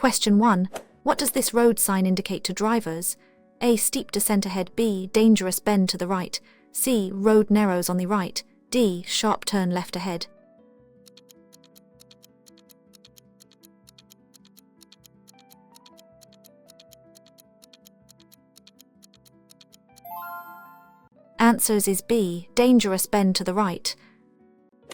Question 1. What does this road sign indicate to drivers? A. Steep descent ahead. B. Dangerous bend to the right. C. Road narrows on the right. D. Sharp turn left ahead. Answers is B. Dangerous bend to the right.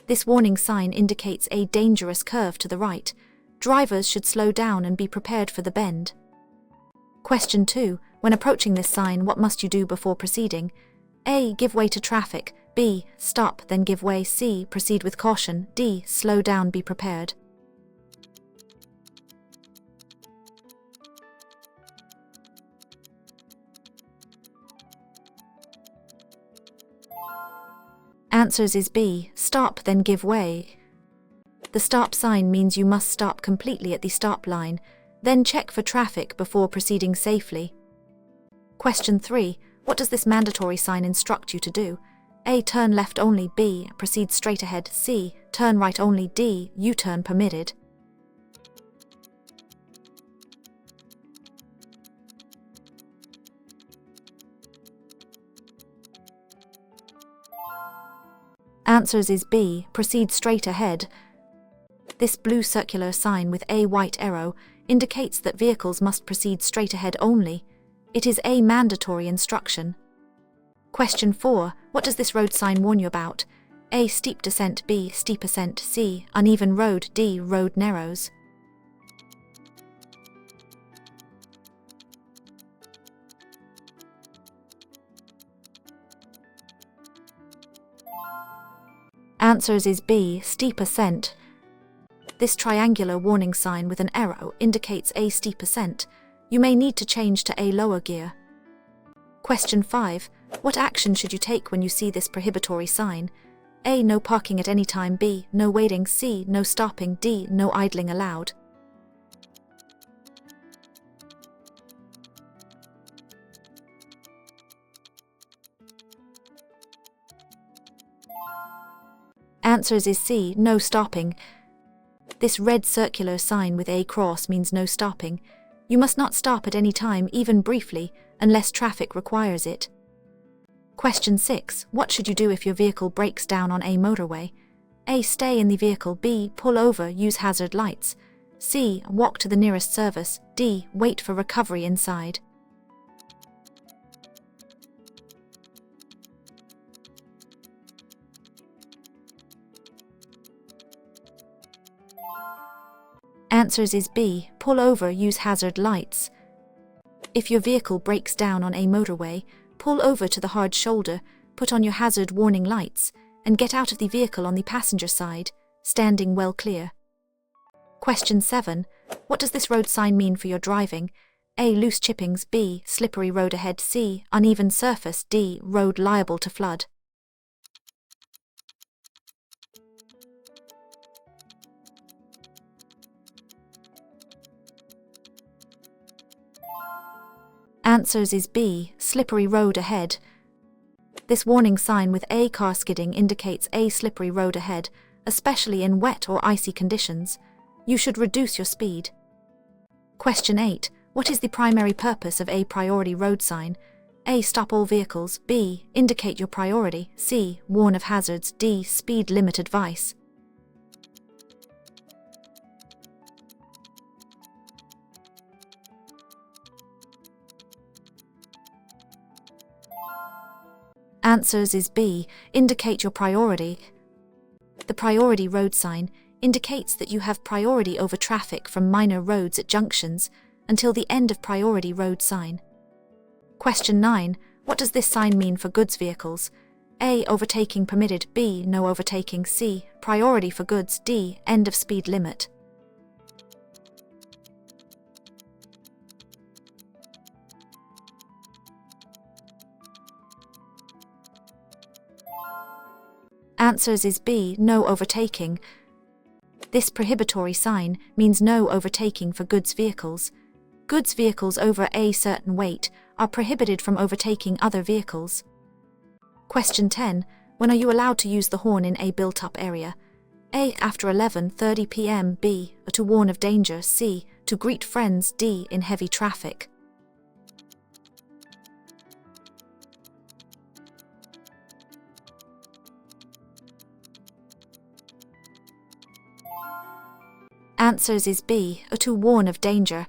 This warning sign indicates a dangerous curve to the right. Drivers should slow down and be prepared for the bend. Question 2. When approaching this sign, what must you do before proceeding? A. Give way to traffic. B. Stop, then give way. C. Proceed with caution. D. Slow down, be prepared. Answers is B. Stop, then give way. The stop sign means you must stop completely at the stop line, then check for traffic before proceeding safely. Question 3. What does this mandatory sign instruct you to do? A. Turn left only. B. Proceed straight ahead. C. Turn right only. D. U-turn permitted. Answers is B. Proceed straight ahead. This blue circular sign with a white arrow indicates that vehicles must proceed straight ahead only. It is a mandatory instruction. Question 4. What does this road sign warn you about? A. Steep descent. B. Steep ascent. C. Uneven road. D. Road narrows. Answers is B. Steep ascent. This triangular warning sign with an arrow indicates a steep ascent. You may need to change to a lower gear. Question 5. What action should you take when you see this prohibitory sign? A. No parking at any time. B. No waiting. C. No stopping. D. No idling allowed. Answers is C. No stopping. This red circular sign with a cross means no stopping. You must not stop at any time, even briefly, unless traffic requires it. Question 6. What should you do if your vehicle breaks down on a motorway? A. Stay in the vehicle. B. Pull over, use hazard lights. C. Walk to the nearest service. D. Wait for recovery inside. Answers is B. Pull over, use hazard lights. If your vehicle breaks down on a motorway, pull over to the hard shoulder, put on your hazard warning lights, and get out of the vehicle on the passenger side, standing well clear. Question 7. What does this road sign mean for your driving? A. Loose chippings. B. Slippery road ahead. C. Uneven surface. D. Road liable to flood. Answers is B. Slippery road ahead. This warning sign with a car skidding indicates a slippery road ahead, especially in wet or icy conditions. You should reduce your speed. Question 8. What is the primary purpose of a priority road sign? A. Stop all vehicles. B. Indicate your priority. C. Warn of hazards. D. Speed limit advice. Answers is B. Indicate your priority. The priority road sign indicates that you have priority over traffic from minor roads at junctions until the end of priority road sign. Question 9. What does this sign mean for goods vehicles? A. Overtaking permitted. B. No overtaking. C. Priority for goods. D. End of speed limit. Answers is B. No overtaking. This prohibitory sign means no overtaking for goods vehicles. Goods vehicles over a certain weight are prohibited from overtaking other vehicles. Question 10. When are you allowed to use the horn in a built-up area? A. After 11:30 p.m. B. To warn of danger. C. To greet friends, D. In heavy traffic. Answers is B. To warn of danger.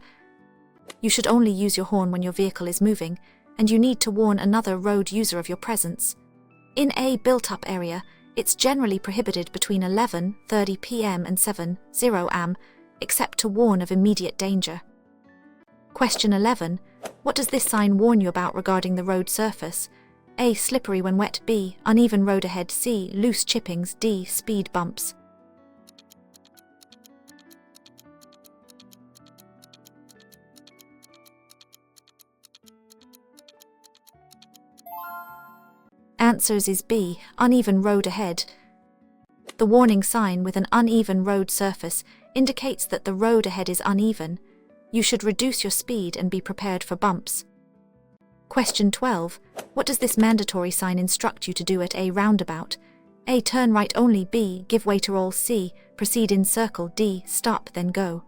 You should only use your horn when your vehicle is moving, and you need to warn another road user of your presence. In a built-up area, it's generally prohibited between 11:30 p.m. and 7:00 am, except to warn of immediate danger. Question 11. What does this sign warn you about regarding the road surface? A. Slippery when wet. B. Uneven road ahead. C. Loose chippings. D. Speed bumps. Answers is B. Uneven road ahead. The warning sign with an uneven road surface indicates that the road ahead is uneven. You should reduce your speed and be prepared for bumps. Question 12. What does this mandatory sign instruct you to do at a roundabout? A. Turn right only. B. Give way to all. C. Proceed in circle. D. Stop then go.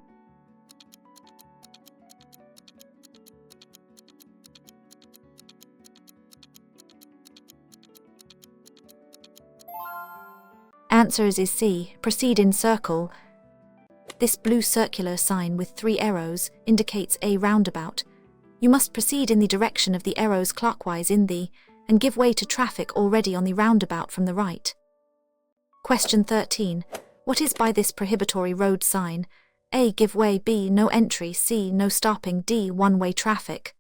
Answers is C. Proceed in circle. This blue circular sign with 3 arrows indicates a roundabout. You must proceed in the direction of the arrows clockwise and give way to traffic already on the roundabout from the right. Question 13. What is by this prohibitory road sign? A. Give way. B. No entry. C. No stopping. D. One-way traffic.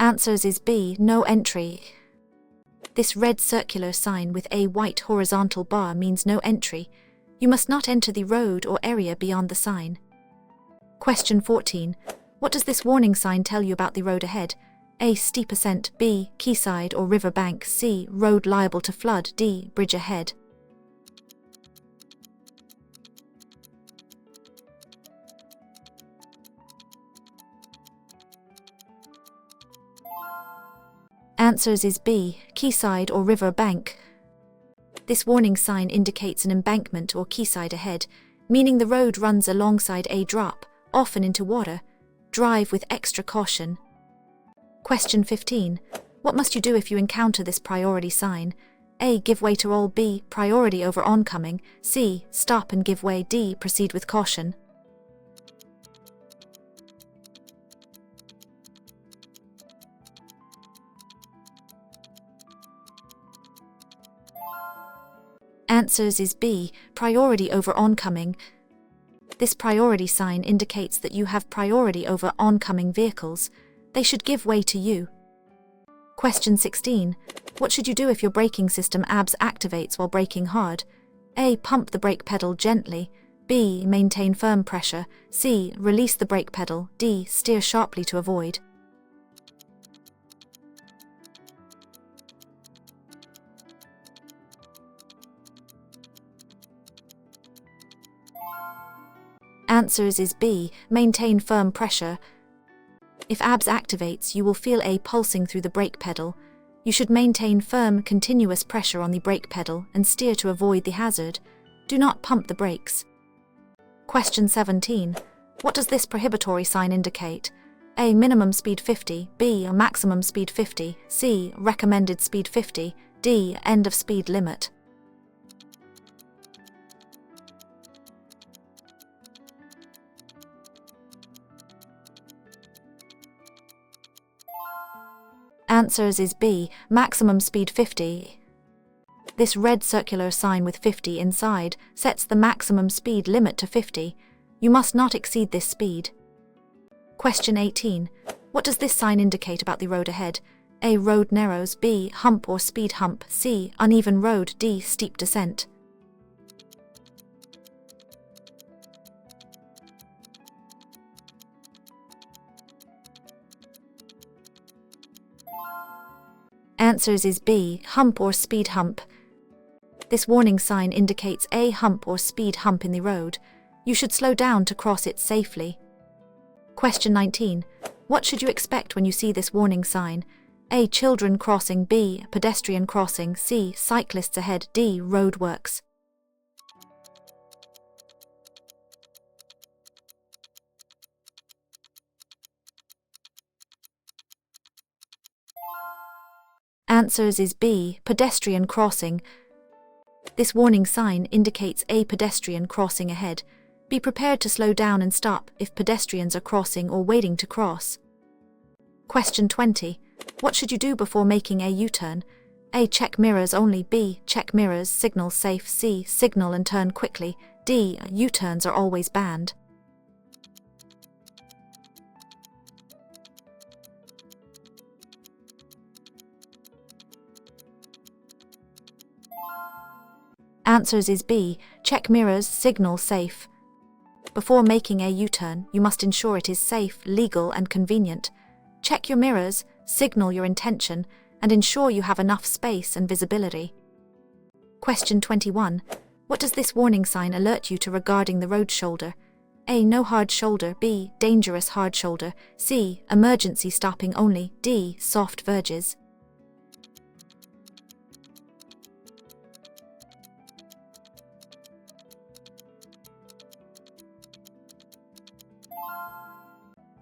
Answers is B. No entry. This red circular sign with a white horizontal bar means no entry. You must not enter the road or area beyond the sign. Question 14. What does this warning sign tell you about the road ahead? A. Steep ascent. B. Quayside or river bank. C. Road liable to flood. D. Bridge ahead. Answers is B. Quayside or river bank. This warning sign indicates an embankment or quayside ahead, meaning the road runs alongside a drop, often into water. Drive with extra caution. Question 15. What must you do if you encounter this priority sign? A. Give way to all. B. Priority over oncoming. C. Stop and give way. D. Proceed with caution. Answers is B. Priority over oncoming. This priority sign indicates that you have priority over oncoming vehicles. They should give way to you. Question 16. What should you do if your braking system ABS activates while braking hard? A. Pump the brake pedal gently. B. Maintain firm pressure. C. Release the brake pedal. D. Steer sharply to avoid. Answers is B. Maintain firm pressure. If ABS activates, you will feel a pulsing through the brake pedal. You should maintain firm, continuous pressure on the brake pedal and steer to avoid the hazard. Do not pump the brakes. Question 17. What does this prohibitory sign indicate? A. Minimum speed 50. B. Maximum speed 50. C. Recommended speed 50. D. End of speed limit. Answers is B. Maximum speed 50. This red circular sign with 50 inside sets the maximum speed limit to 50. You must not exceed this speed. Question 18. What does this sign indicate about the road ahead? A. Road narrows. B. Hump or speed hump. C. Uneven road. D. Steep descent. Answers is B. Hump or speed hump. This warning sign indicates a hump or speed hump in the road. You should slow down to cross it safely. Question 19. What should you expect when you see this warning sign? A. Children crossing. B. Pedestrian crossing. C. Cyclists ahead. D. Roadworks. Answers is B. Pedestrian crossing. This warning sign indicates a pedestrian crossing ahead. Be prepared to slow down and stop if pedestrians are crossing or waiting to cross. Question 20. What should you do before making a U-turn? A. Check mirrors only. B. Check mirrors, signal safe. C. Signal and turn quickly. D. U-turns are always banned. Answers is B. Check mirrors, signal safe. Before making a U-turn, you must ensure it is safe, legal, and convenient. Check your mirrors, signal your intention, and ensure you have enough space and visibility. Question 21. What does this warning sign alert you to regarding the road shoulder? A. No hard shoulder. B. Dangerous hard shoulder. C. Emergency stopping only. D. Soft verges.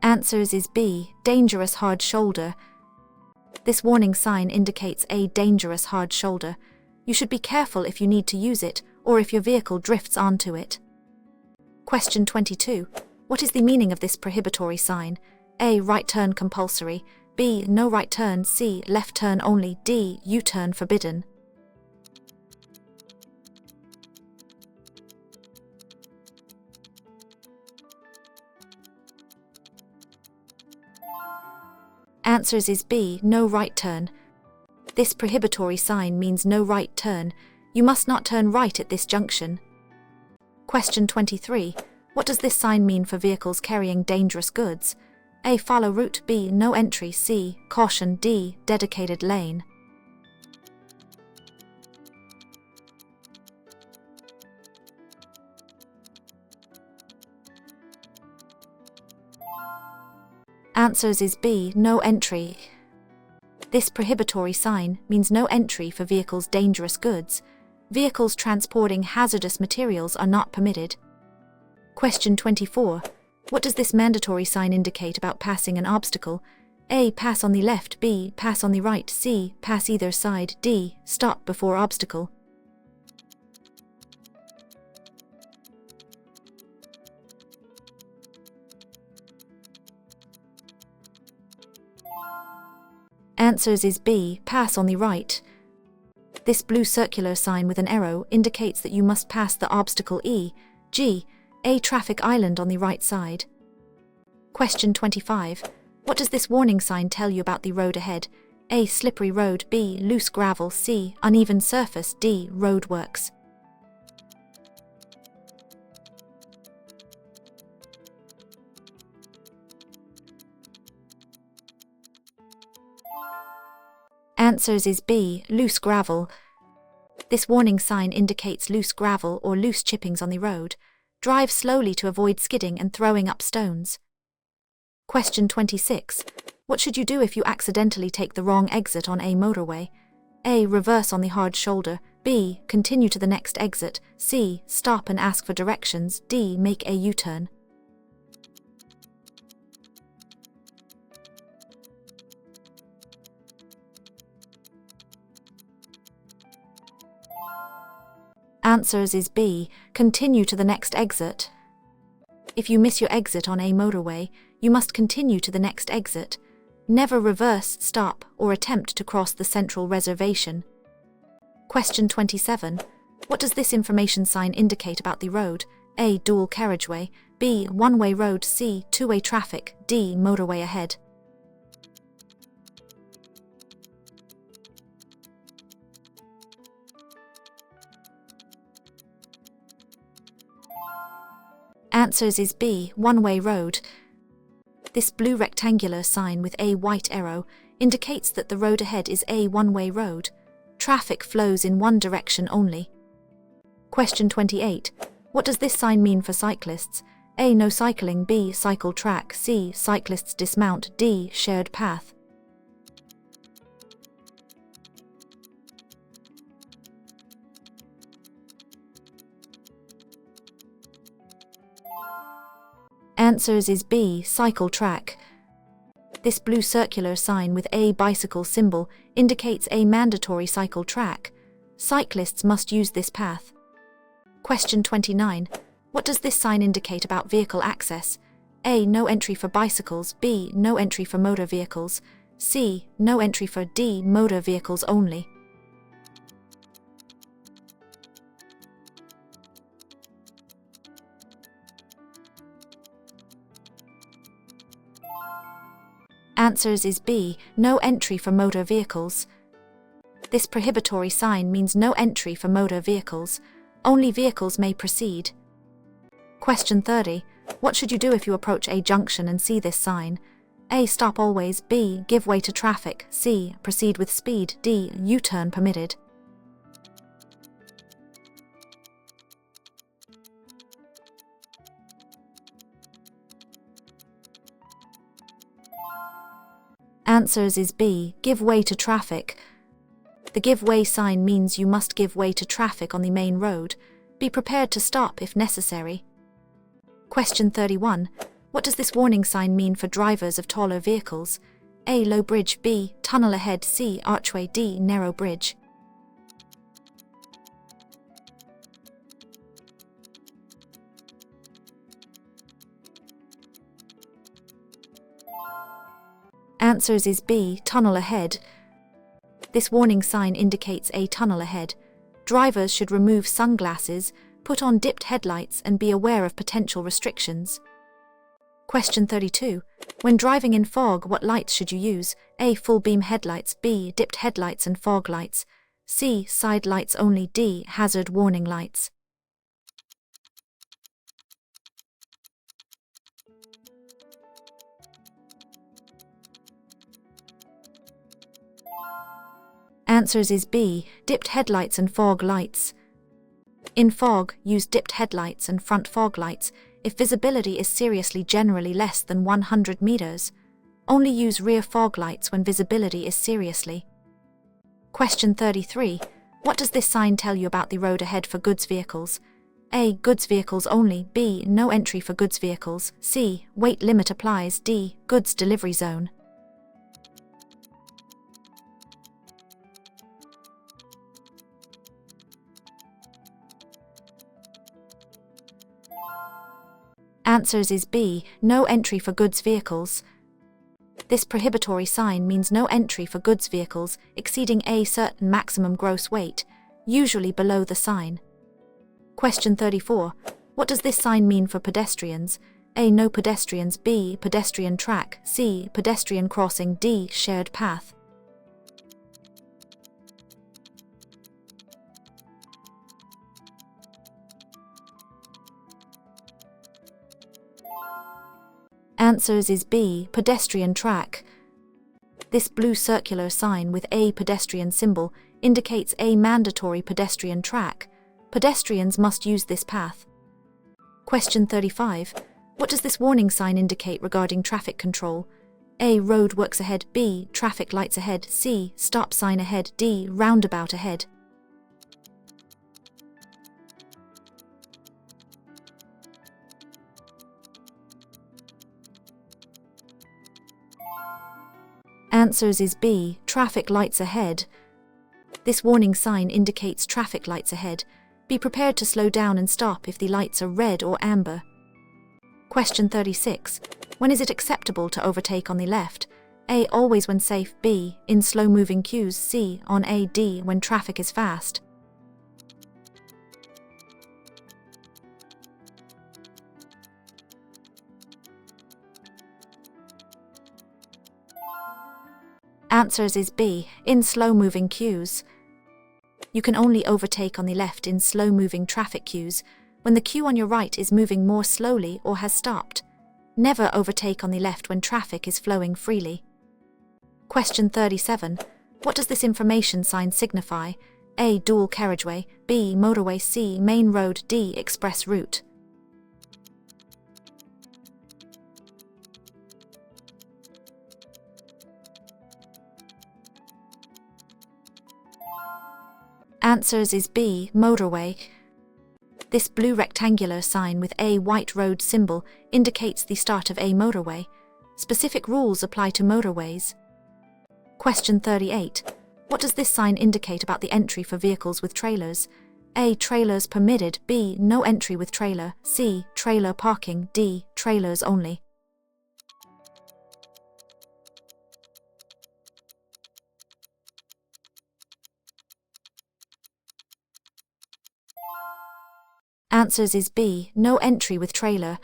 Answers is B. Dangerous hard shoulder. This warning sign indicates a dangerous hard shoulder. You should be careful if you need to use it or if your vehicle drifts onto it. Question 22. What is the meaning of this prohibitory sign? A. Right turn compulsory. B. No right turn. C. Left turn only. D. U-turn forbidden. Answers is B. No right turn. This prohibitory sign means no right turn. You must not turn right at this junction. Question 23. What does this sign mean for vehicles carrying dangerous goods? A. Follow route. B. No entry. C. Caution. D. Dedicated lane. Answers is B. No entry. This prohibitory sign means no entry for vehicles' dangerous goods. Vehicles transporting hazardous materials are not permitted. Question 24. What does this mandatory sign indicate about passing an obstacle? A. Pass on the left. B. Pass on the right. C. Pass either side. D. Stop before obstacle. Answers is B. Pass on the right. This blue circular sign with an arrow indicates that you must pass the obstacle E. G. A traffic island on the right side. Question 25. What does this warning sign tell you about the road ahead? A. Slippery road. B. Loose gravel. C. Uneven surface. D. Roadworks. Answers is B. Loose gravel. This warning sign indicates loose gravel or loose chippings on the road. Drive slowly to avoid skidding and throwing up stones. Question 26. What should you do if you accidentally take the wrong exit on a motorway? A. Reverse on the hard shoulder. B. Continue to the next exit. C. Stop and ask for directions. D. Make a U-turn. Answers is B. Continue to the next exit. If you miss your exit on a motorway, you must continue to the next exit. Never reverse, stop, or attempt to cross the central reservation. Question 27. What does this information sign indicate about the road? A. Dual carriageway. B. One-way road. C. Two-way traffic. D. Motorway ahead. Answers is B. One-way road. This blue rectangular sign with a white arrow indicates that the road ahead is a one-way road. Traffic flows in one direction only. Question 28. What does this sign mean for cyclists? A. No cycling. B. Cycle track. C. Cyclists dismount. D. Shared path. Answers is B, cycle track. This blue circular sign with a bicycle symbol indicates a mandatory cycle track. Cyclists must use this path. Question 29. What does this sign indicate about vehicle access? A. No entry for bicycles. B. No entry for motor vehicles. C. No entry for D. Motor vehicles only. Answers is B. No entry for motor vehicles. This prohibitory sign means no entry for motor vehicles. Only vehicles may proceed. Question 30. What should you do if you approach a junction and see this sign? A. Stop always. B. Give way to traffic. C. Proceed with speed. D. U-turn permitted. Answers is B. Give way to traffic. The give way sign means you must give way to traffic on the main road. Be prepared to stop if necessary. Question 31. What does this warning sign mean for drivers of taller vehicles? A. Low bridge. B. Tunnel ahead. C. Archway. D. Narrow bridge. Answers is B. Tunnel ahead. This warning sign indicates a tunnel ahead. Drivers should remove sunglasses, put on dipped headlights, and be aware of potential restrictions. Question 32. When driving in fog, what lights should you use? A. Full beam headlights. B. Dipped headlights and fog lights. C. Side lights only. D. Hazard warning lights. Answers is B. Dipped headlights and fog lights. In fog, use dipped headlights and front fog lights if visibility is seriously generally less than 100 meters. Only use rear fog lights when visibility is seriously. Question 33. What does this sign tell you about the road ahead for goods vehicles? A. Goods vehicles only. B. No entry for goods vehicles. C. Weight limit applies. D. Goods delivery zone. Answers is B. No entry for goods vehicles. This prohibitory sign means no entry for goods vehicles exceeding a certain maximum gross weight, usually below the sign. Question 34. What does this sign mean for pedestrians? A. No pedestrians. B. Pedestrian track. C. Pedestrian crossing. D. Shared path. Answers is B. Pedestrian track. This blue circular sign with a pedestrian symbol indicates a mandatory pedestrian track. Pedestrians must use this path. Question 35. What does this warning sign indicate regarding traffic control? A. Road works ahead. B. Traffic lights ahead. C. Stop sign ahead. D. Roundabout ahead. Answers is B. Traffic lights ahead. This warning sign indicates traffic lights ahead. Be prepared to slow down and stop if the lights are red or amber. Question 36. When is it acceptable to overtake on the left? A. Always when safe. B. In slow-moving queues. C. On A. D. When traffic is fast. Answers is B. In slow-moving queues. You can only overtake on the left in slow-moving traffic queues when the queue on your right is moving more slowly or has stopped. Never overtake on the left when traffic is flowing freely. Question 37. What does this information sign signify? A. Dual carriageway. B. Motorway. C. Main road. D. Express route. Answers is B. Motorway. This blue rectangular sign with a white road symbol indicates the start of a motorway. Specific rules apply to motorways. Question 38. What does this sign indicate about the entry for vehicles with trailers? A. Trailers permitted. B. No entry with trailer. C. Trailer parking. D. Trailers only. Answers is B. No entry with trailer.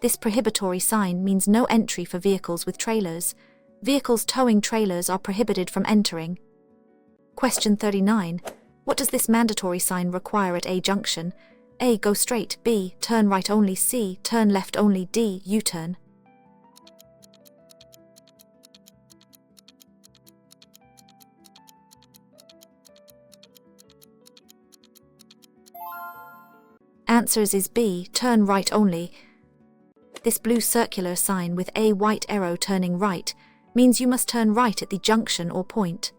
This prohibitory sign means no entry for vehicles with trailers. Vehicles towing trailers are prohibited from entering. Question 39. What does this mandatory sign require at a junction? A. Go straight. B. Turn right only. C. Turn left only. D. U-turn. Answers is B. Turn right only. This blue circular sign with a white arrow turning right means you must turn right at the junction or point.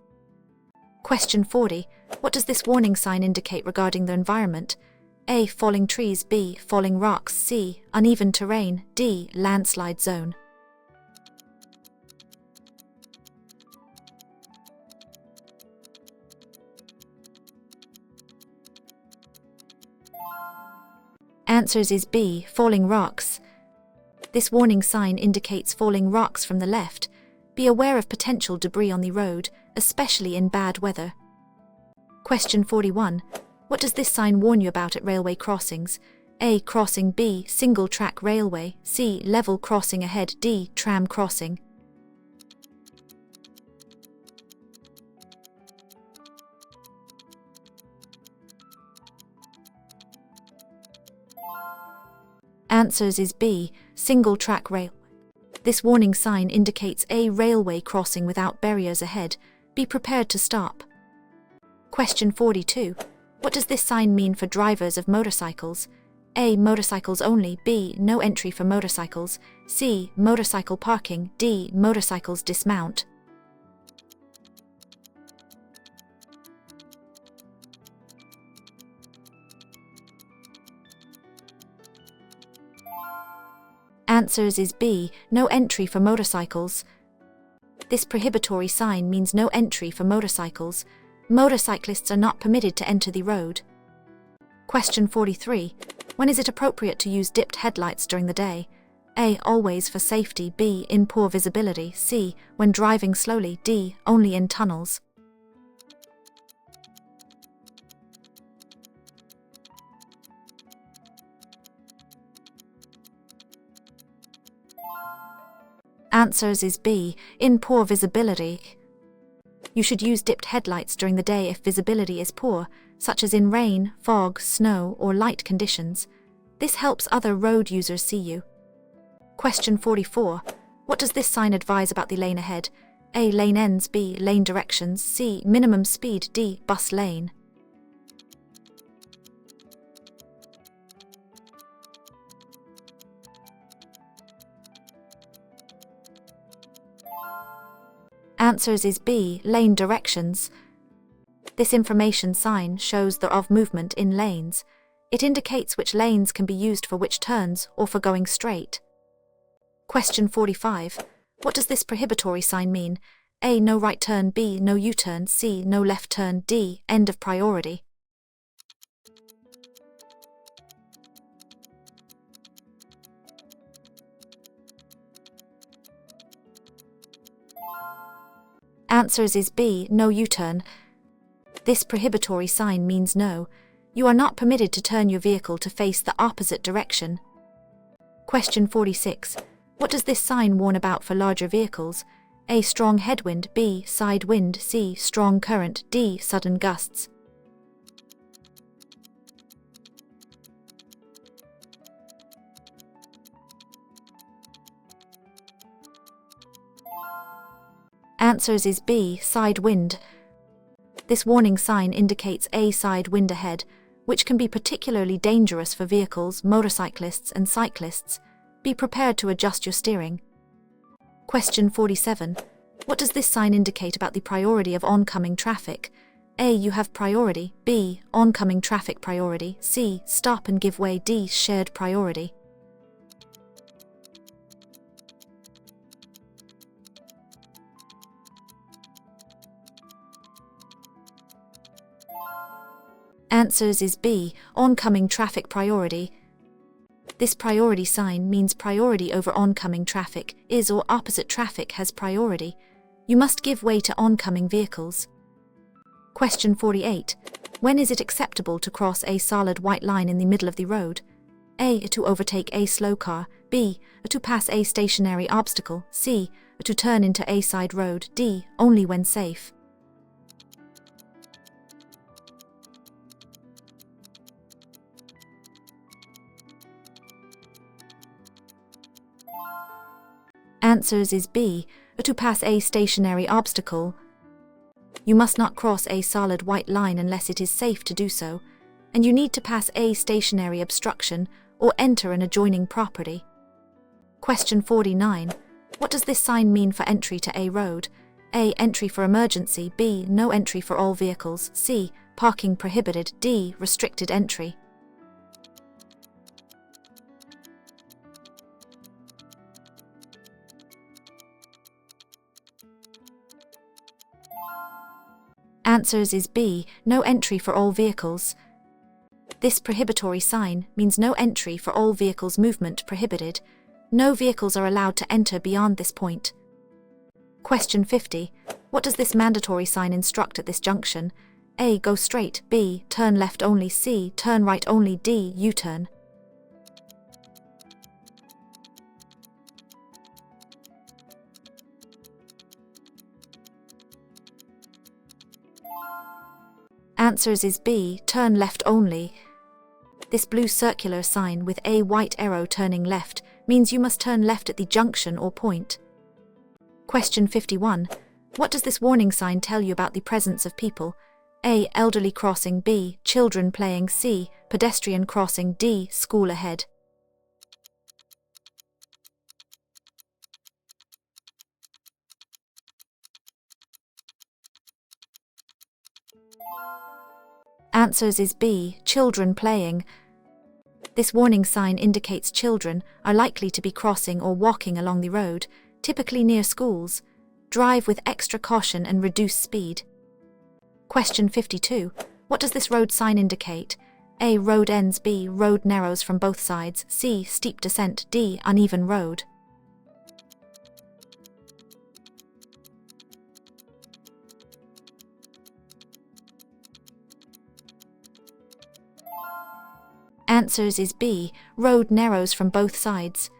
Question 40. What does this warning sign indicate regarding the environment? A. Falling trees. B. Falling rocks. C. Uneven terrain. D. Landslide zone. Answers is B. Falling rocks. This warning sign indicates falling rocks from the left. Be aware of potential debris on the road, especially in bad weather. Question 41. What does this sign warn you about at railway crossings? A. Crossing. B. Single track railway. C. Level crossing ahead. D. Tram crossing. Answers is B. Single track railway. This warning sign indicates a railway crossing without barriers ahead. Be prepared to stop. Question 42. What does this sign mean for drivers of motorcycles? A. Motorcycles only. B. No entry for motorcycles. C. Motorcycle parking. D. Motorcycles dismount. Answers is B. No entry for motorcycles. This prohibitory sign means no entry for motorcycles. Motorcyclists are not permitted to enter the road. Question 43. When is it appropriate to use dipped headlights during the day? A. Always for safety. B. In poor visibility. C. When driving slowly. D. Only in tunnels. Answers is B. In poor visibility. You should use dipped headlights during the day if visibility is poor, such as in rain, fog, snow, or light conditions. This helps other road users see you. Question 44. What does this sign advise about the lane ahead? A. Lane ends. B. Lane directions. C. Minimum speed. D. Bus lane. Answers is B. Lane directions. This information sign shows the of movement in lanes. It indicates which lanes can be used for which turns or for going straight. Question 45. What does this prohibitory sign mean? A. No right turn. B. No U-turn. C. No left turn. D. End of priority. Answers is B. No U-turn. This prohibitory sign means no. You are not permitted to turn your vehicle to face the opposite direction. Question 46. What does this sign warn about for larger vehicles? A. Strong headwind. B. Side wind. C. Strong current. D. Sudden gusts. Answers is B. Side wind. This warning sign indicates a side wind ahead, which can be particularly dangerous for vehicles, motorcyclists, and cyclists. Be prepared to adjust your steering. Question 47. What does this sign indicate about the priority of oncoming traffic? A. You have priority. B. Oncoming traffic priority. C. Stop and give way. D. Shared priority. Answers is B. Oncoming traffic priority. This priority sign means priority over oncoming traffic is or opposite traffic has priority. You must give way to oncoming vehicles. Question 48. When is it acceptable to cross a solid white line in the middle of the road? A. To overtake a slow car. B. To pass a stationary obstacle. C. To turn into a side road. D. Only when safe. Answers is B. To pass a stationary obstacle. You must not cross a solid white line unless it is safe to do so, and you need to pass a stationary obstruction or enter an adjoining property. Question 49. What does this sign mean for entry to a road? A. Entry for emergency. B. No entry for all vehicles. C. Parking prohibited. D. Restricted entry. Answers is B. No entry for all vehicles. This prohibitory sign means no entry for all vehicles, movement prohibited. No vehicles are allowed to enter beyond this point. Question 50. What does this mandatory sign instruct at this junction? A. Go straight. B. Turn left only. C. Turn right only. D. U-turn. Answers is B. Turn left only. This blue circular sign with a white arrow turning left means you must turn left at the junction or point. Question 51. What does this warning sign tell you about the presence of people? A. Elderly crossing. B. Children playing. C. Pedestrian crossing. D. School ahead. Answers is B. Children playing. This warning sign indicates children are likely to be crossing or walking along the road, typically near schools. Drive with extra caution and reduce speed. Question 52. What does this road sign indicate? A. Road ends. B. Road narrows from both sides. C. Steep descent. D. Uneven road. Answers is B. Road narrows from both sides.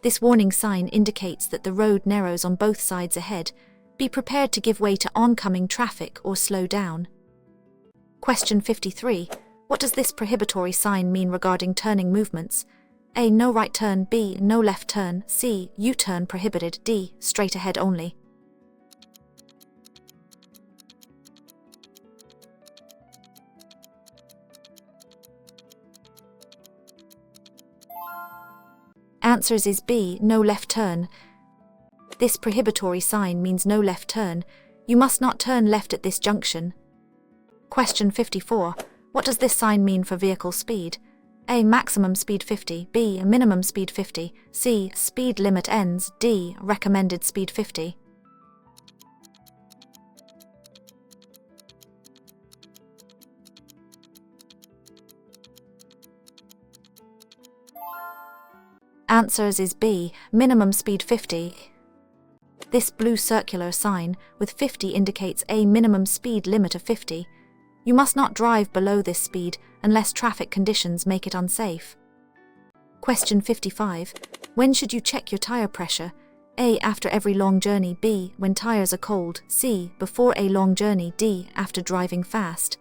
This warning sign indicates that the road narrows on both sides ahead. Be prepared to give way to oncoming traffic or slow down. Question 53. What does this prohibitory sign mean regarding turning movements? A. No right turn. B. No left turn. C. U-turn prohibited. D. Straight ahead only. Answers is B. No left turn. This prohibitory sign means no left turn. You must not turn left at this junction. Question 54. What does this sign mean for vehicle speed? A. Maximum speed 50. B. Minimum speed 50. C. Speed limit ends. D. Recommended speed 50. Answers is B. Minimum speed 50. This blue circular sign with 50 indicates a minimum speed limit of 50. You must not drive below this speed unless traffic conditions make it unsafe. Question 55. When should you check your tire pressure? A. After every long journey. B. When tires are cold. C. Before a long journey. D. After driving fast.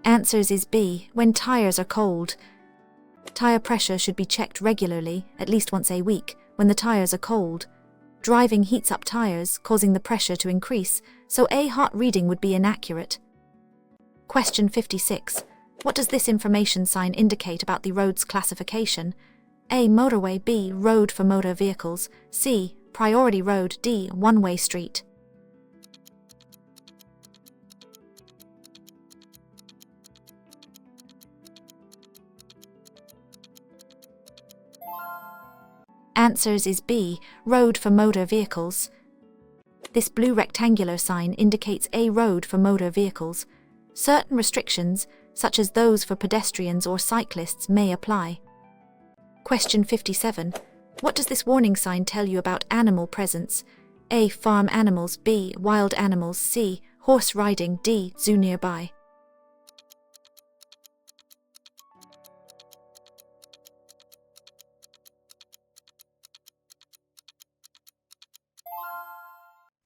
Answers is B. When tires are cold. Tire pressure should be checked regularly, at least once a week, when the tires are cold. Driving heats up tires, causing the pressure to increase, so a hot reading would be inaccurate. Question 56. What does this information sign indicate about the road's classification? A. Motorway. B. Road for motor vehicles. C. Priority road. D. One-way street. Answers is B. Road for motor vehicles. This blue rectangular sign indicates a road for motor vehicles. Certain restrictions, such as those for pedestrians or cyclists, may apply. Question 57. What does this warning sign tell you about animal presence? A. Farm animals. B. Wild animals. C. Horse riding. D. Zoo nearby.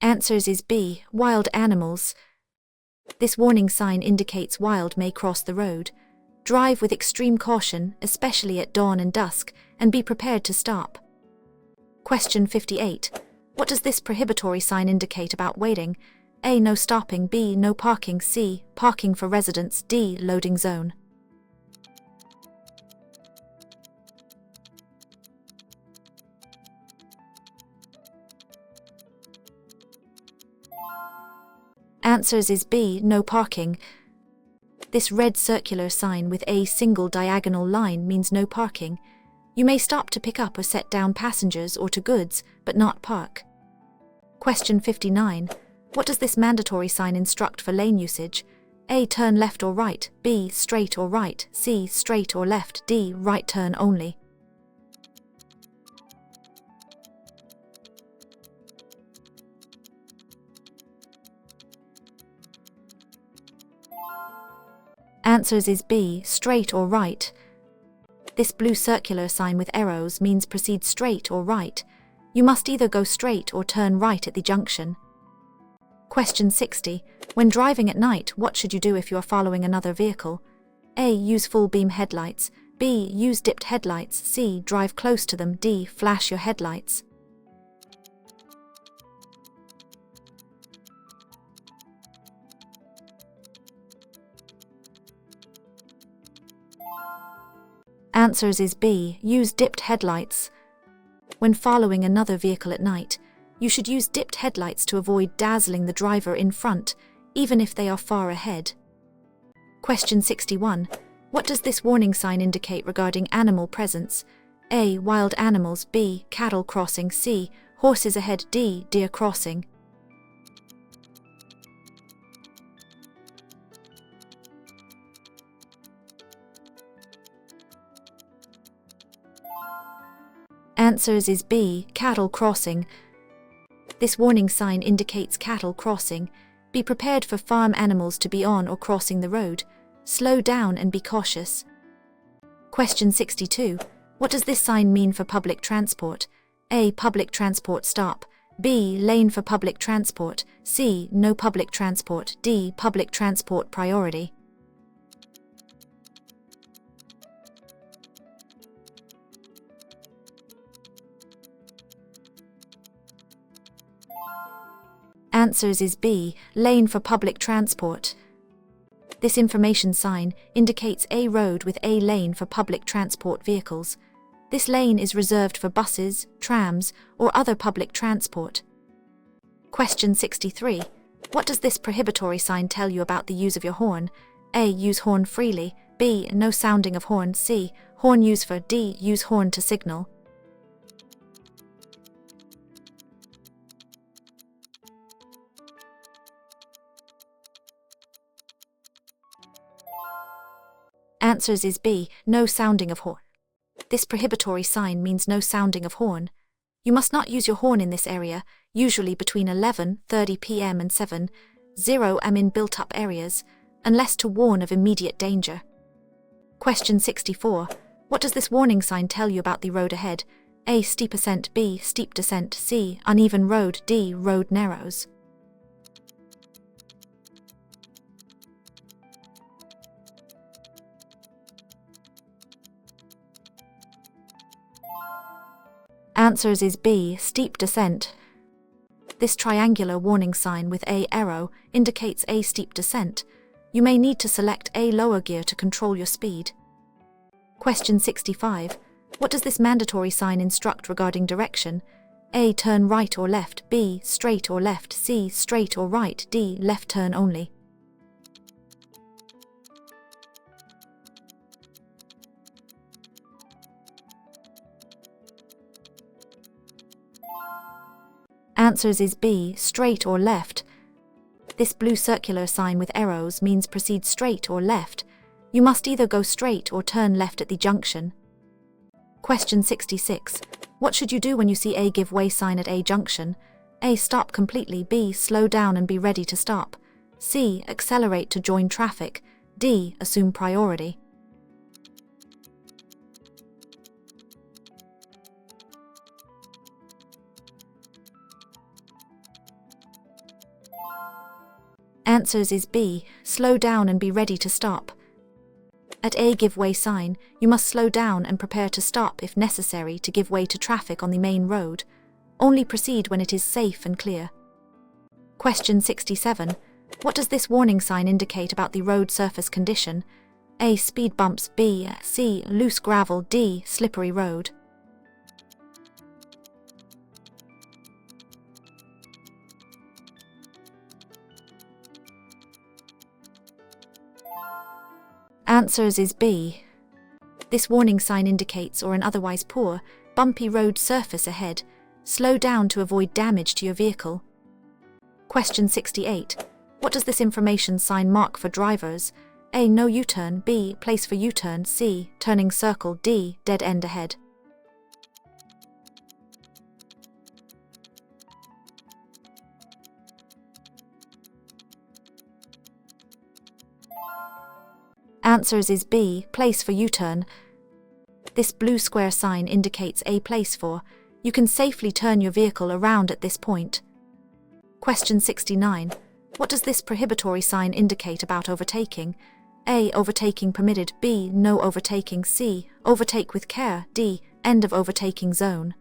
Answers is B. Wild animals. This warning sign indicates wild may cross the road. Drive with extreme caution, especially at dawn and dusk, and be prepared to stop. Question 58. What does this prohibitory sign indicate about waiting? A. No stopping. B. No parking. C. Parking for residents. D. Loading zone. Answers is B. No parking. This red circular sign with a single diagonal line means no parking. You may stop to pick up or set down passengers or to goods, but not park. Question 59. What does this mandatory sign instruct for lane usage? A. Turn left or right. B. Straight or right. C. Straight or left. D. Right turn only. Answers is B. Straight or right. This blue circular sign with arrows means proceed straight or right. You must either go straight or turn right at the junction. Question 60. When driving at night, what should you do if you are following another vehicle? A. Use full beam headlights. B. Use dipped headlights. C. Drive close to them. D. Flash your headlights. Answers is B. Use dipped headlights. When following another vehicle at night, you should use dipped headlights to avoid dazzling the driver in front, even if they are far ahead. Question 61. What does this warning sign indicate regarding animal presence? A. Wild animals. B. Cattle crossing. C. Horses ahead. D. Deer crossing. Answers is B. Cattle crossing. This warning sign indicates cattle crossing. Be prepared for farm animals to be on or crossing the road. Slow down and be cautious. Question 62. What does this sign mean for public transport? A. Public transport stop. B. Lane for public transport. C. No public transport. D. Public transport priority. Answers is B. Lane for public transport. This information sign indicates a road with a lane for public transport vehicles. This lane is reserved for buses, trams, or other public transport. Question 63. What does this prohibitory sign tell you about the use of your horn? A. Use horn freely. B. No sounding of horn. C. Horn use for. D. Use horn to signal. Answers is B. No sounding of horn. This prohibitory sign means no sounding of horn. You must not use your horn in this area, usually between 11:30 p.m. and 7:00 am in built-up areas, unless to warn of immediate danger. Question 64. What does this warning sign tell you about the road ahead? A. Steep ascent. B. Steep descent. C. Uneven road. D. Road narrows. Answers is B. Steep descent. This triangular warning sign with a arrow indicates a steep descent. You may need to select A. Lower gear to control your speed. Question 65. What does this mandatory sign instruct regarding direction? A. Turn right or left. B. Straight or left. C. Straight or right. D. Left turn only. Answers is B. Straight or left. This blue circular sign with arrows means proceed straight or left. You must either go straight or turn left at the junction. Question 66. What should you do when you see a give way sign at A junction? A. Stop completely. B. Slow down and be ready to stop. C. Accelerate to join traffic. D. Assume priority. Answers is B. Slow down and be ready to stop. At A give way sign, you must slow down and prepare to stop if necessary to give way to traffic on the main road. Only proceed when it is safe and clear. Question 67. What does this warning sign indicate about the road surface condition? A. Speed bumps. B. C. Loose gravel. D. Slippery road. Answers is B. This warning sign indicates an otherwise poor, bumpy road surface ahead. Slow down to avoid damage to your vehicle. Question 68. What does this information sign mark for drivers? A. No U-turn. B. Place for U-turn. C. Turning circle. D. Dead end ahead. Answers is B. Place for U-turn. This blue square sign indicates a place for. You can safely turn your vehicle around at this point. Question 69. What does this prohibitory sign indicate about overtaking? A. Overtaking permitted. B. No overtaking. C. Overtake with care. D. End of overtaking zone.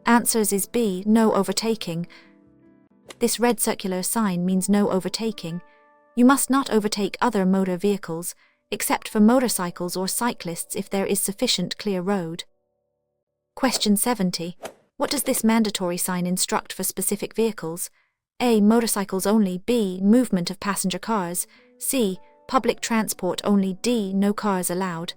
Answers is B. No overtaking. This red circular sign means no overtaking. You must not overtake other motor vehicles, except for motorcycles or cyclists if there is sufficient clear road. Question 70. What does this mandatory sign instruct for specific vehicles? A. Motorcycles only. B. Movement of passenger cars. C. Public transport only. D. No cars allowed.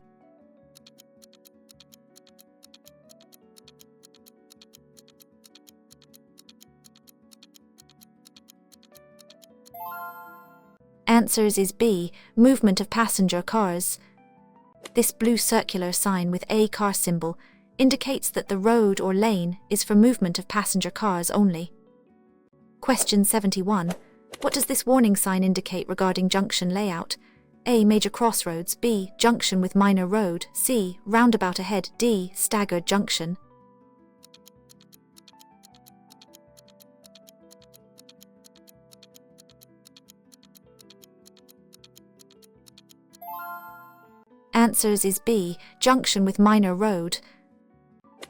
Answers is B. Movement of passenger cars. This blue circular sign with a car symbol indicates that the road or lane is for movement of passenger cars only. Question 71. What does this warning sign indicate regarding junction layout? A. Major crossroads. B. Junction with minor road. C. Roundabout ahead. D. Staggered junction. Answers is B. Junction with minor road.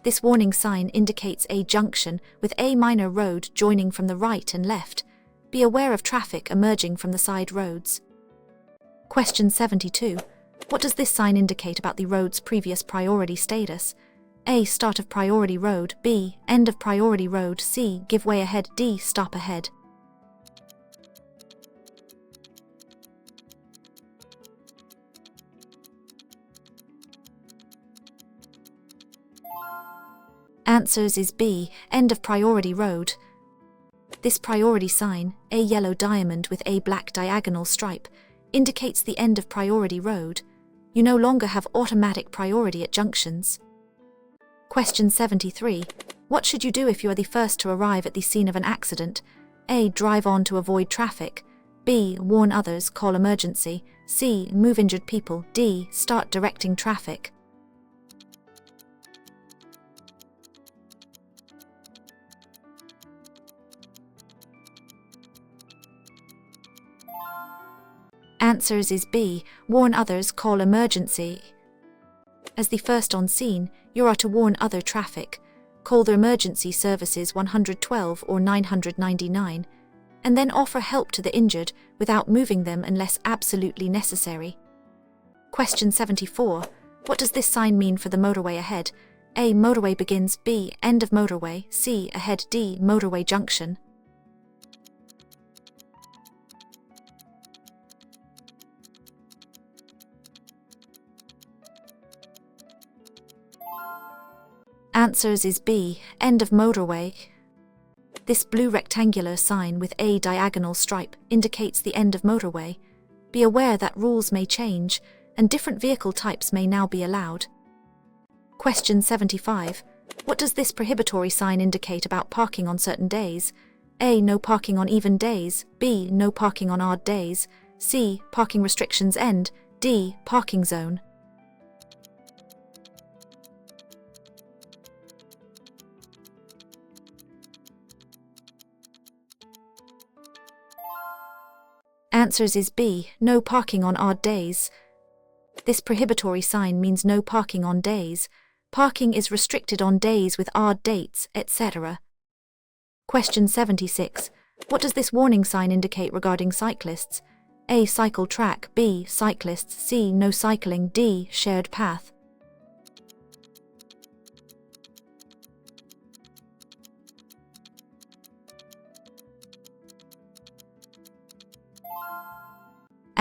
This warning sign indicates a junction with a minor road joining from the right and left. Be aware of traffic emerging from the side roads. Question 72. What does this sign indicate about the road's previous priority status? A. Start of priority road. B. End of priority road. C. Give way ahead. D. Stop ahead. Answers is B. End of priority road. This priority sign, a yellow diamond with a black diagonal stripe, indicates the end of priority road. You no longer have automatic priority at junctions. Question 73. What should you do if you are the first to arrive at the scene of an accident? A. Drive on to avoid traffic. B. Warn others, call emergency. C. Move injured people. D. Start directing traffic. Answers is B. Warn others, call emergency. As the first on scene, you are to warn other traffic, call the emergency services 112 or 999, and then offer help to the injured without moving them unless absolutely necessary. Question 74. What does this sign mean for the motorway ahead? A. Motorway begins. B. End of motorway. C. Ahead. D. Motorway junction. Answers is B. End of motorway. This blue rectangular sign with a diagonal stripe indicates the end of motorway. Be aware that rules may change, and different vehicle types may now be allowed. Question 75. What does this prohibitory sign indicate about parking on certain days? A. No parking on even days. B. No parking on odd days. C. Parking restrictions end. D. Parking zone. Answers is B. No parking on odd days. This prohibitory sign means no parking on days. Parking is restricted on days with odd dates, etc. Question 76. What does this warning sign indicate regarding cyclists? A. Cycle track. B. Cyclists. C. No cycling. D. Shared path.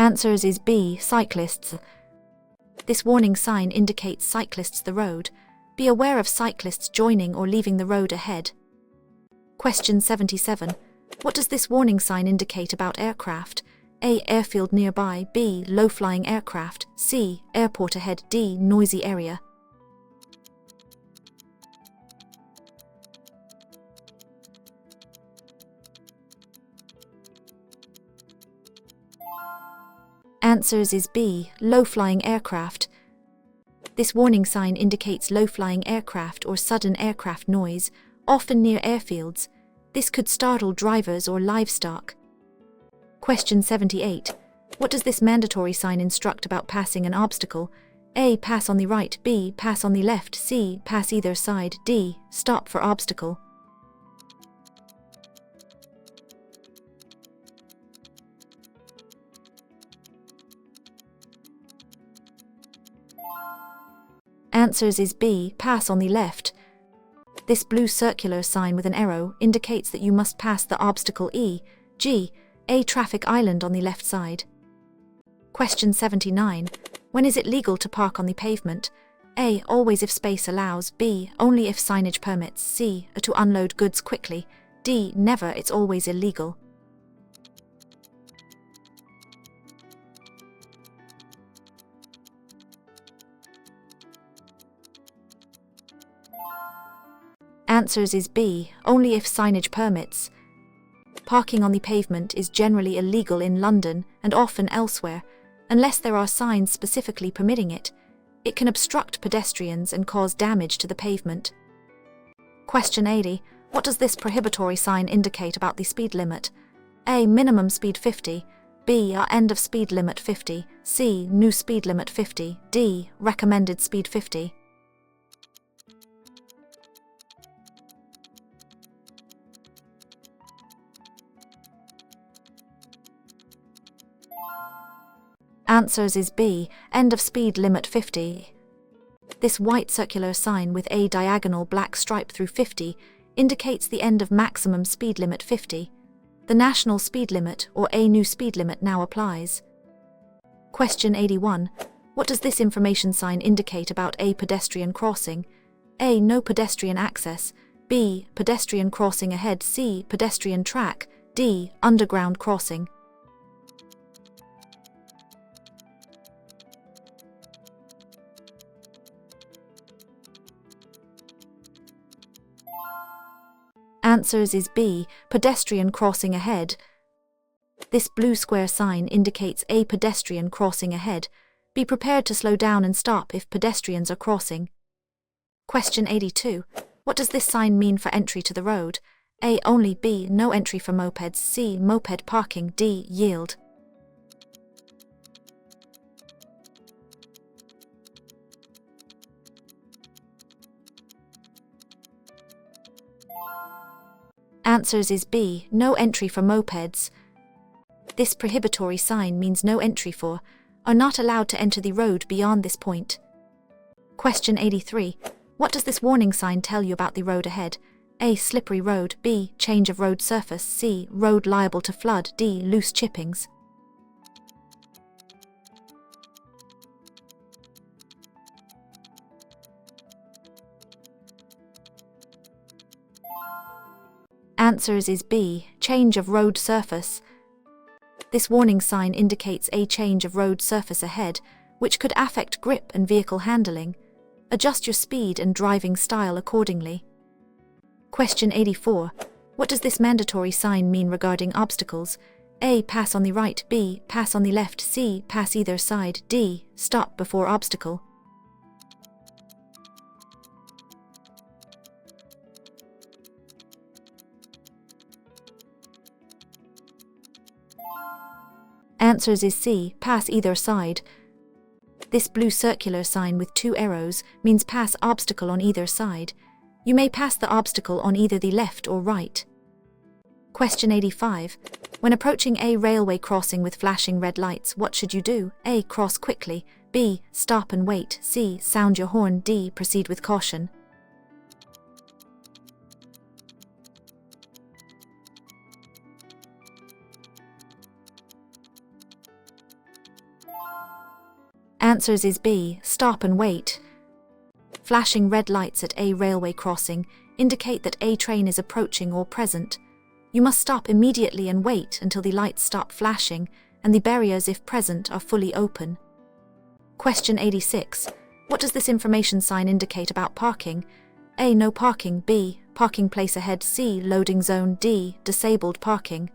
Answers is B. Cyclists. This warning sign indicates cyclists the road. Be aware of cyclists joining or leaving the road ahead. Question 77. What does this warning sign indicate about aircraft? A. Airfield nearby. B. Low-flying aircraft. C. Airport ahead. D. Noisy area. Answers is B. Low-flying aircraft. This warning sign indicates low-flying aircraft or sudden aircraft noise, often near airfields. This could startle drivers or livestock. Question 78. What does this mandatory sign instruct about passing an obstacle? A. Pass on the right. B. Pass on the left. C. Pass either side. D. Stop for obstacle. Answers is B. Pass on the left. This blue circular sign with an arrow indicates that you must pass the obstacle e.g., a traffic island on the left side. Question 79. When is it legal to park on the pavement? A. Always if space allows. B. Only if signage permits. C. To unload goods quickly. D. Never, it's always illegal. Answers is B. Only if signage permits. Parking on the pavement is generally illegal in London and often elsewhere, unless there are signs specifically permitting it. It can obstruct pedestrians and cause damage to the pavement. Question 80. What does this prohibitory sign indicate about the speed limit? A. Minimum speed 50. B. End of speed limit 50. C. New speed limit 50. D. Recommended speed 50. Answers is B. End of speed limit 50. This white circular sign with a diagonal black stripe through 50 indicates the end of maximum speed limit 50. The national speed limit or a new speed limit now applies. Question 81. What does this information sign indicate about a pedestrian crossing? A. No pedestrian access. B. Pedestrian crossing ahead. C. Pedestrian track. D. Underground crossing. Answers is B. Pedestrian crossing ahead. This blue square sign indicates a pedestrian crossing ahead. Be prepared to slow down and stop if pedestrians are crossing. Question 82. What does this sign mean for entry to the road? A. Only. B. No entry for mopeds. C. Moped parking. D. Yield. Answers is B, no entry for mopeds. This prohibitory sign means no entry for, are not allowed to enter the road beyond this point. Question 83. What does this warning sign tell you about the road ahead? A. Slippery road. B. Change of road surface. C. Road liable to flood. D. Loose chippings. Answers is B. Change of road surface. This warning sign indicates a change of road surface ahead, which could affect grip and vehicle handling. Adjust your speed and driving style accordingly. Question 84. What does this mandatory sign mean regarding obstacles? A. Pass on the right. B. Pass on the left. C. Pass either side. D. Stop before obstacle. Answers is C. Pass either side. This blue circular sign with 2 arrows means pass obstacle on either side. You may pass the obstacle on either the left or right. Question 85. When approaching a railway crossing with flashing red lights, what should you do? A. Cross quickly. B. Stop and wait. C. Sound your horn. D. Proceed with caution. Answers is B. Stop and wait. Flashing red lights at a railway crossing indicate that a train is approaching or present. You must stop immediately and wait until the lights stop flashing and the barriers, if present, are fully open. Question 86. What does this information sign indicate about parking? A. No parking. B. Parking place ahead. C. Loading zone. D. Disabled parking.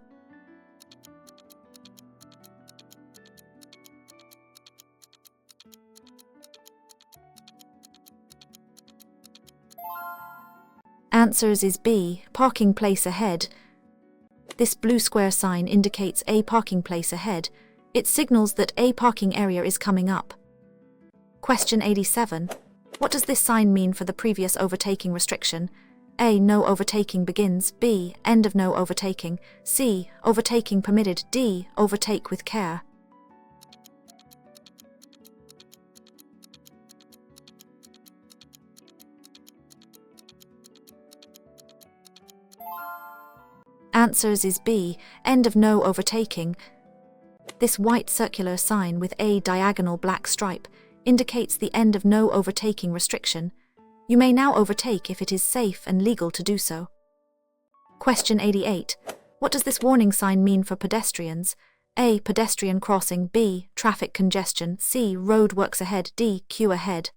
Answers is B. Parking place ahead. This blue square sign indicates a parking place ahead. It signals that a parking area is coming up. Question 87. What does this sign mean for the previous overtaking restriction? A. No overtaking begins. B. End of no overtaking. C. Overtaking permitted. D. Overtake with care. Answers is B. End of no overtaking. This white circular sign with a diagonal black stripe indicates the end of no overtaking restriction. You may now overtake if it is safe and legal to do so. Question 88. What does this warning sign mean for pedestrians? A. Pedestrian crossing. B. Traffic congestion. C. Road works ahead. D. Queue ahead.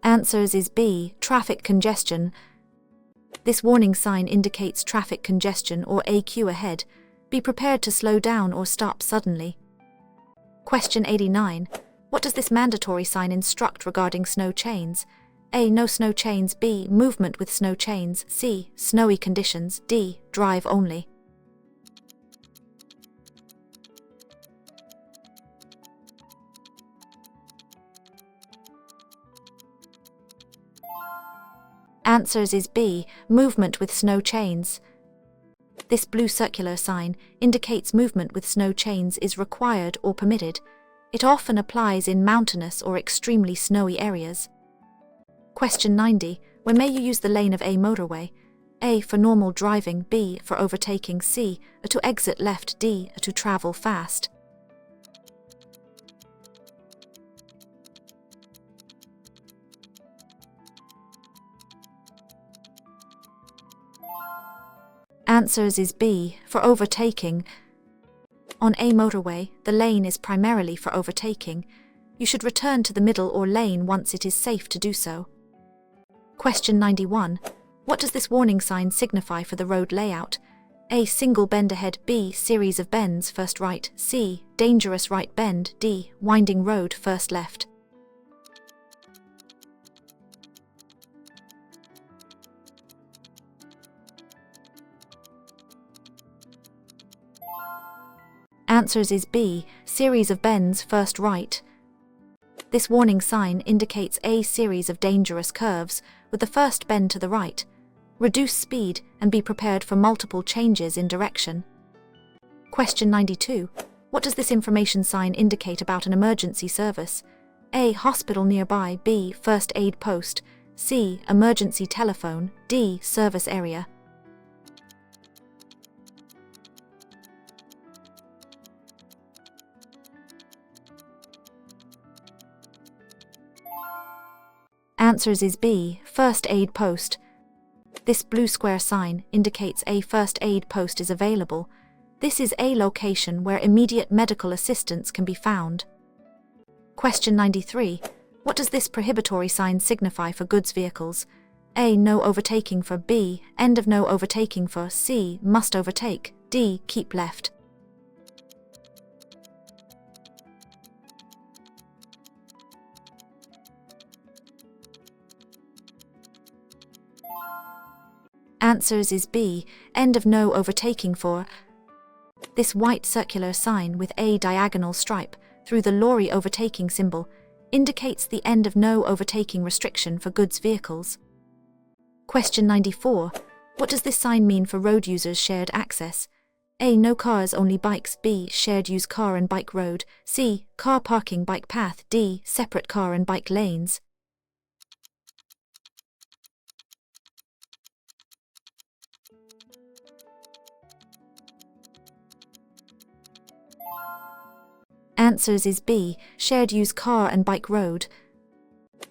Answers is B. Traffic congestion. This warning sign indicates traffic congestion or a queue ahead. Be prepared to slow down or stop suddenly. Question 89. What does this mandatory sign instruct regarding snow chains? A. No snow chains. B. Movement with snow chains. C. Snowy conditions. D. Drive only. Answers is B. Movement with snow chains. This blue circular sign indicates movement with snow chains is required or permitted. It often applies in mountainous or extremely snowy areas. Question 90. When may you use the lane of a motorway? A. For normal driving. B. For overtaking. C. To exit left. D. To travel fast. Answers is B. For overtaking. On a motorway, the lane is primarily for overtaking. You should return to the middle or lane once it is safe to do so. Question 91. What does this warning sign signify for the road layout? A. Single bend ahead. B. Series of bends, first right. C. Dangerous right bend. D. Winding road, first left. Answers is B, series of bends first right. This warning sign indicates a series of dangerous curves, with the first bend to the right. Reduce speed and be prepared for multiple changes in direction. Question 92. What does this information sign indicate about an emergency service? A. Hospital nearby. B. First aid post. C. Emergency telephone. D. Service area. Answers is B. First aid post. This blue square sign indicates a first aid post is available. This is a location where immediate medical assistance can be found. Question 93. What does this prohibitory sign signify for goods vehicles? A. No overtaking for. B. End of no overtaking for. C. Must overtake. D. Keep left. Answers is B. End of no overtaking for. This white circular sign with a diagonal stripe through the lorry overtaking symbol indicates the end of no overtaking restriction for goods vehicles. Question 94. What does this sign mean for road users' shared access? A. No cars, only bikes. B. Shared use car and bike road. C. Car parking bike path. D. Separate car and bike lanes. Answers is B. Shared use car and bike road.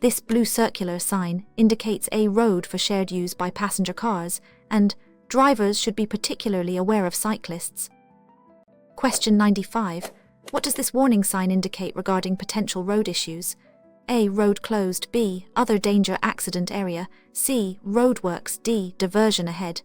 This blue circular sign indicates a road for shared use by passenger cars, and drivers should be particularly aware of cyclists. Question 95. What does this warning sign indicate regarding potential road issues? A. Road closed. B. Other danger accident area. C. Roadworks. D. Diversion ahead.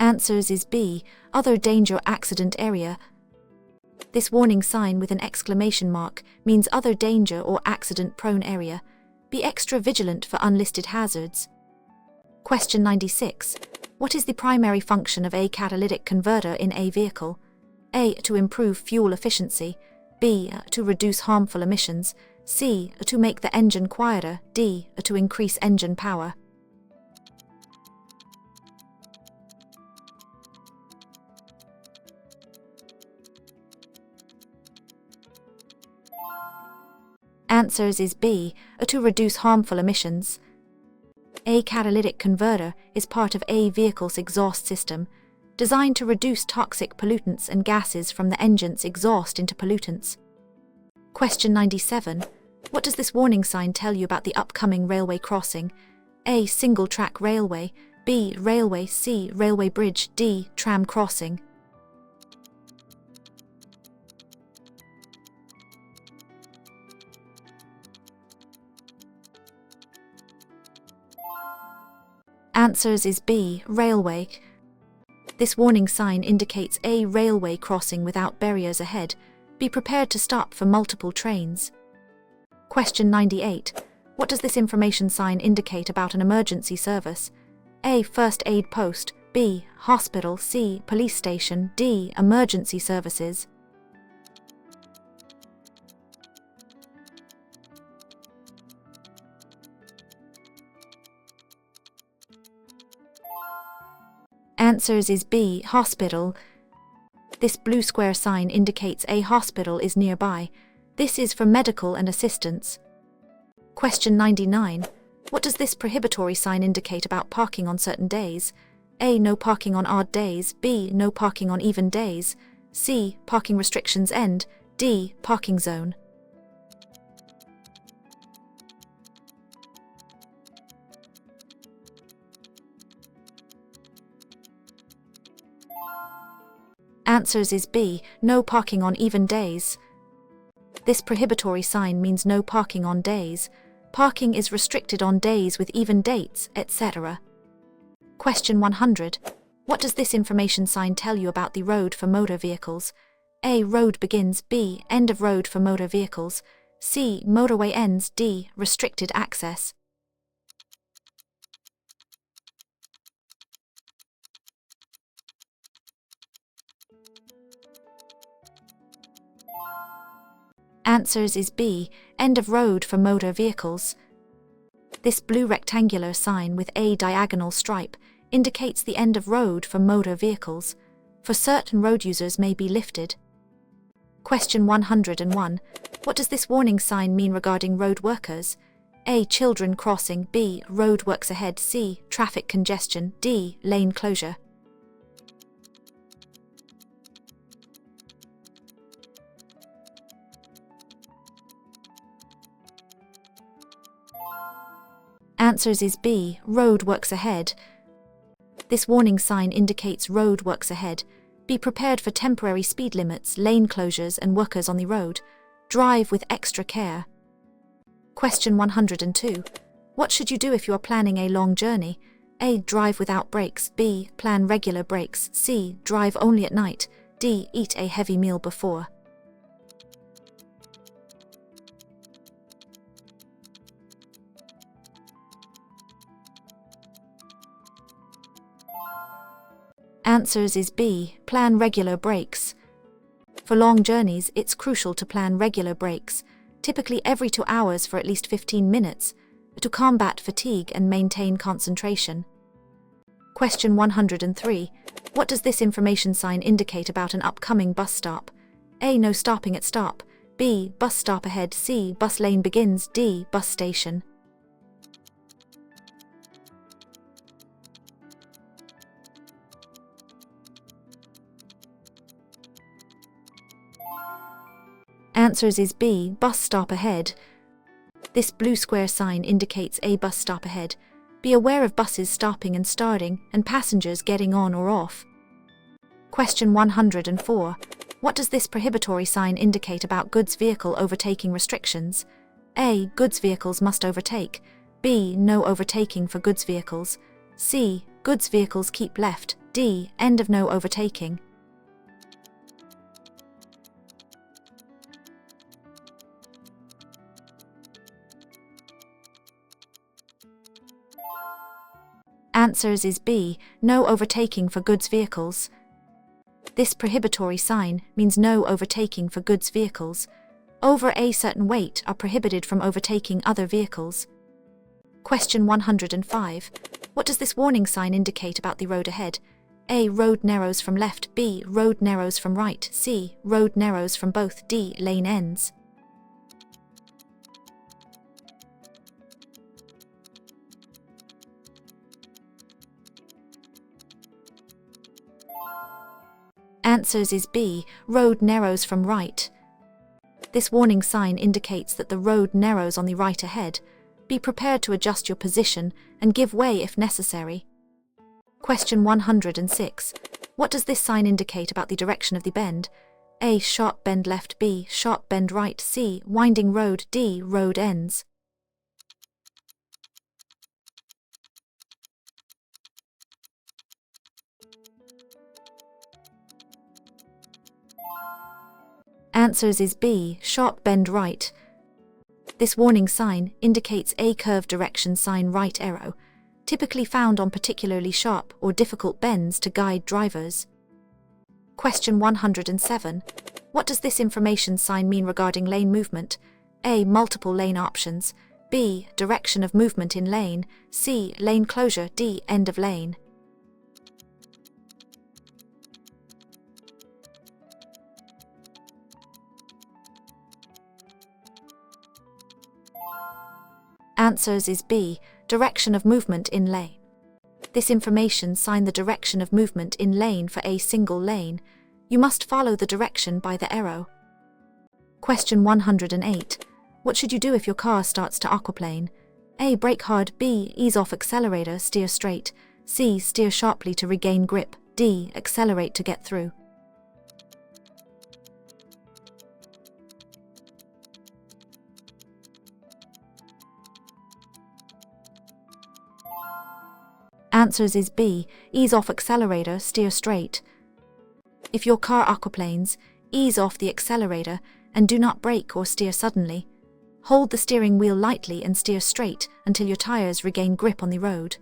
Answers is B. Other danger accident area. This warning sign with an exclamation mark means other danger or accident-prone area. Be extra vigilant for unlisted hazards. Question 96. What is the primary function of a catalytic converter in a vehicle? A. To improve fuel efficiency. B. To reduce harmful emissions. C. To make the engine quieter. D. To increase engine power. Answers is B. To reduce harmful emissions. A catalytic converter is part of a vehicle's exhaust system, designed to reduce toxic pollutants and gases from the engine's exhaust into pollutants. Question 97. What does this warning sign tell you about the upcoming railway crossing? A. Single-track railway. B. Railway. C. Railway bridge. D. Tram crossing. Answers is B. Railway. This warning sign indicates a railway crossing without barriers ahead. Be prepared to stop for multiple trains. Question 98. What does this information sign indicate about an emergency service? A. First aid post. B. Hospital. C. Police station. D. Emergency services. Answers is B. Hospital. This blue square sign indicates a hospital is nearby. This is for medical and assistance. Question 99. What does this prohibitory sign indicate about parking on certain days? A. No parking on odd days. B. No parking on even days. C. Parking restrictions end. D. Parking zone. Answers is B. No parking on even days. This prohibitory sign means no parking on days. Parking is restricted on days with even dates, etc. Question 100. What does this information sign tell you about the road for motor vehicles? A. Road begins. B. End of road for motor vehicles. C. Motorway ends. D. Restricted access. Answers is B. End of road for motor vehicles. This blue rectangular sign with a diagonal stripe indicates the end of road for motor vehicles. For certain road users may be lifted. Question 101. What does this warning sign mean regarding road workers? A. Children crossing. B. Road works ahead. C. Traffic congestion. D. Lane closure. Answers is B. Road works ahead. This warning sign indicates road works ahead. Be prepared for temporary speed limits, lane closures, and workers on the road. Drive with extra care. Question 102. What should you do if you are planning a long journey? A. Drive without brakes. B. Plan regular brakes. C. Drive only at night. D. Eat a heavy meal before. Answers is B. Plan regular brakes. For long journeys, it's crucial to plan regular brakes, typically every 2 hours for at least 15 minutes, to combat fatigue and maintain concentration. Question 103. What does this information sign indicate about an upcoming bus stop? A. No stopping at stop. B. Bus stop ahead. C. Bus lane begins. D. Bus station. Answers is B. Bus stop ahead. This blue square sign indicates a bus stop ahead. Be aware of buses stopping and starting and passengers getting on or off. Question 104. What does this prohibitory sign indicate about goods vehicle overtaking restrictions? A. Goods vehicles must overtake. B. No overtaking for goods vehicles. C. Goods vehicles keep left. D. End of no overtaking. Answers is B. No overtaking for goods vehicles. This prohibitory sign means no overtaking for goods vehicles. Over a certain weight are prohibited from overtaking other vehicles. Question 105. What does this warning sign indicate about the road ahead? A. Road narrows from left. B. Road narrows from right. C. Road narrows from both. D. Lane ends. Answers is B. Road narrows from right. This warning sign indicates that the road narrows on the right ahead. Be prepared to adjust your position and give way if necessary. Question 106. What does this sign indicate about the direction of the bend? A. Sharp bend left. B. Sharp bend right. C. Winding road. D. Road ends. Answers is B. Sharp bend right. This warning sign indicates a curve direction sign right arrow, typically found on particularly sharp or difficult bends to guide drivers. Question 107. What does this information sign mean regarding lane movement? A. Multiple lane options. B. Direction of movement in lane. C. Lane closure. D. End of lane. Answers is B. Direction of movement in lane. This information sign the direction of movement in lane for a single lane. You must follow the direction by the arrow. Question 108. What should you do if your car starts to aquaplane? A. Brake hard. B. Ease off accelerator, steer straight. C. Steer sharply to regain grip. D. Accelerate to get through. Answers is B. Ease off accelerator, steer straight. If your car aquaplanes, ease off the accelerator and do not brake or steer suddenly. Hold the steering wheel lightly and steer straight until your tires regain grip on the road.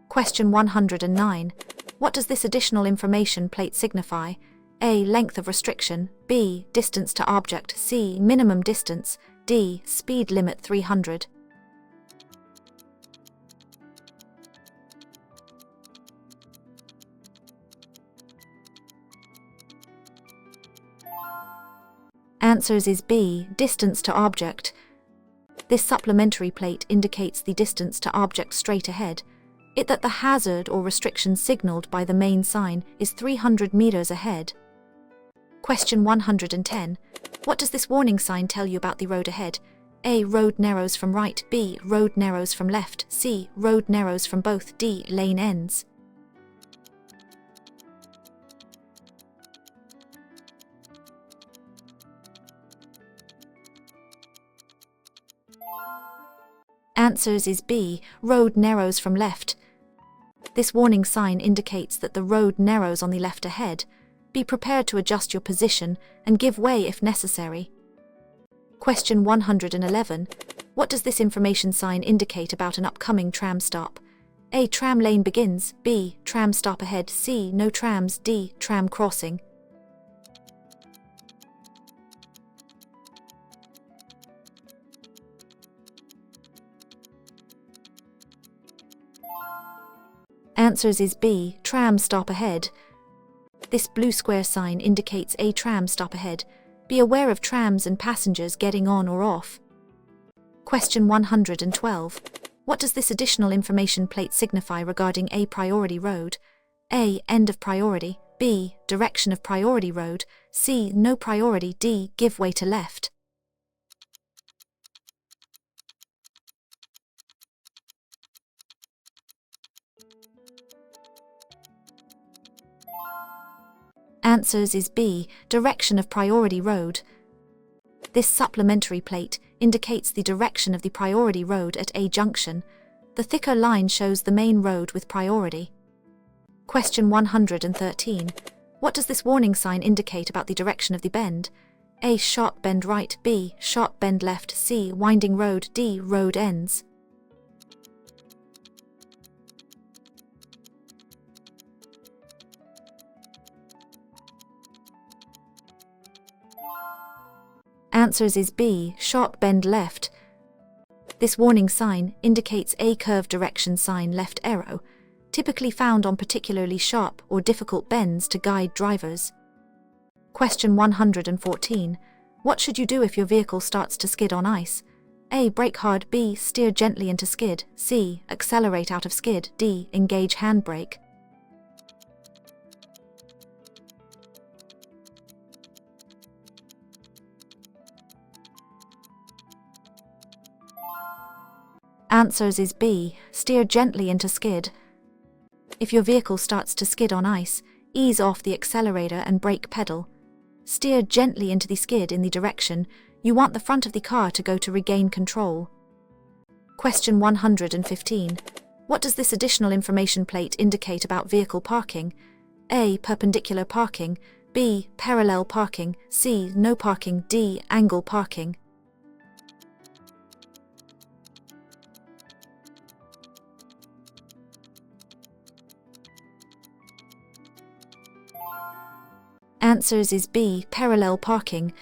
Question 109. What does this additional information plate signify? A. Length of restriction. B. Distance to object. C. Minimum distance. D. Speed limit 300. Answers is B. Distance to object. This supplementary plate indicates the distance to object straight ahead. It that the hazard or restriction signaled by the main sign is 300 meters ahead. Question 110. What does this warning sign tell you about the road ahead? A. Road narrows from right. B. Road narrows from left. C. Road narrows from both. D. Lane ends. Answers is B. Road narrows from left. This warning sign indicates that the road narrows on the left ahead. Be prepared to adjust your position and give way if necessary. Question 111. What does this information sign indicate about an upcoming tram stop? A. Tram lane begins. B. Tram stop ahead. C. No trams. D. Tram crossing. Answers is B. Tram stop ahead. This blue square sign indicates a tram stop ahead. Be aware of trams and passengers getting on or off. Question 112. What does this additional information plate signify regarding a priority road? A. End of priority. B. Direction of priority road. C. No priority. D. Give way to left. Answers is B. Direction of priority road. This supplementary plate indicates the direction of the priority road at a junction. The thicker line shows the main road with priority. Question 113. What does this warning sign indicate about the direction of the bend? A. Sharp bend right. B. Sharp bend left. C. Winding road. D. Road ends. Answers is B. Sharp bend left. This warning sign indicates a curve direction sign left arrow, typically found on particularly sharp or difficult bends to guide drivers. Question 114. What should you do if your vehicle starts to skid on ice? A. Brake hard. B. Steer gently into skid. C. Accelerate out of skid. D. Engage handbrake. Answers is B. Steer gently into skid. If your vehicle starts to skid on ice, ease off the accelerator and brake pedal. Steer gently into the skid in the direction you want the front of the car to go to regain control. Question 115. What does this additional information plate indicate about vehicle parking? A. Perpendicular parking. B. Parallel parking. C. No parking. D. Angle parking. Answers is B. Parallel parking.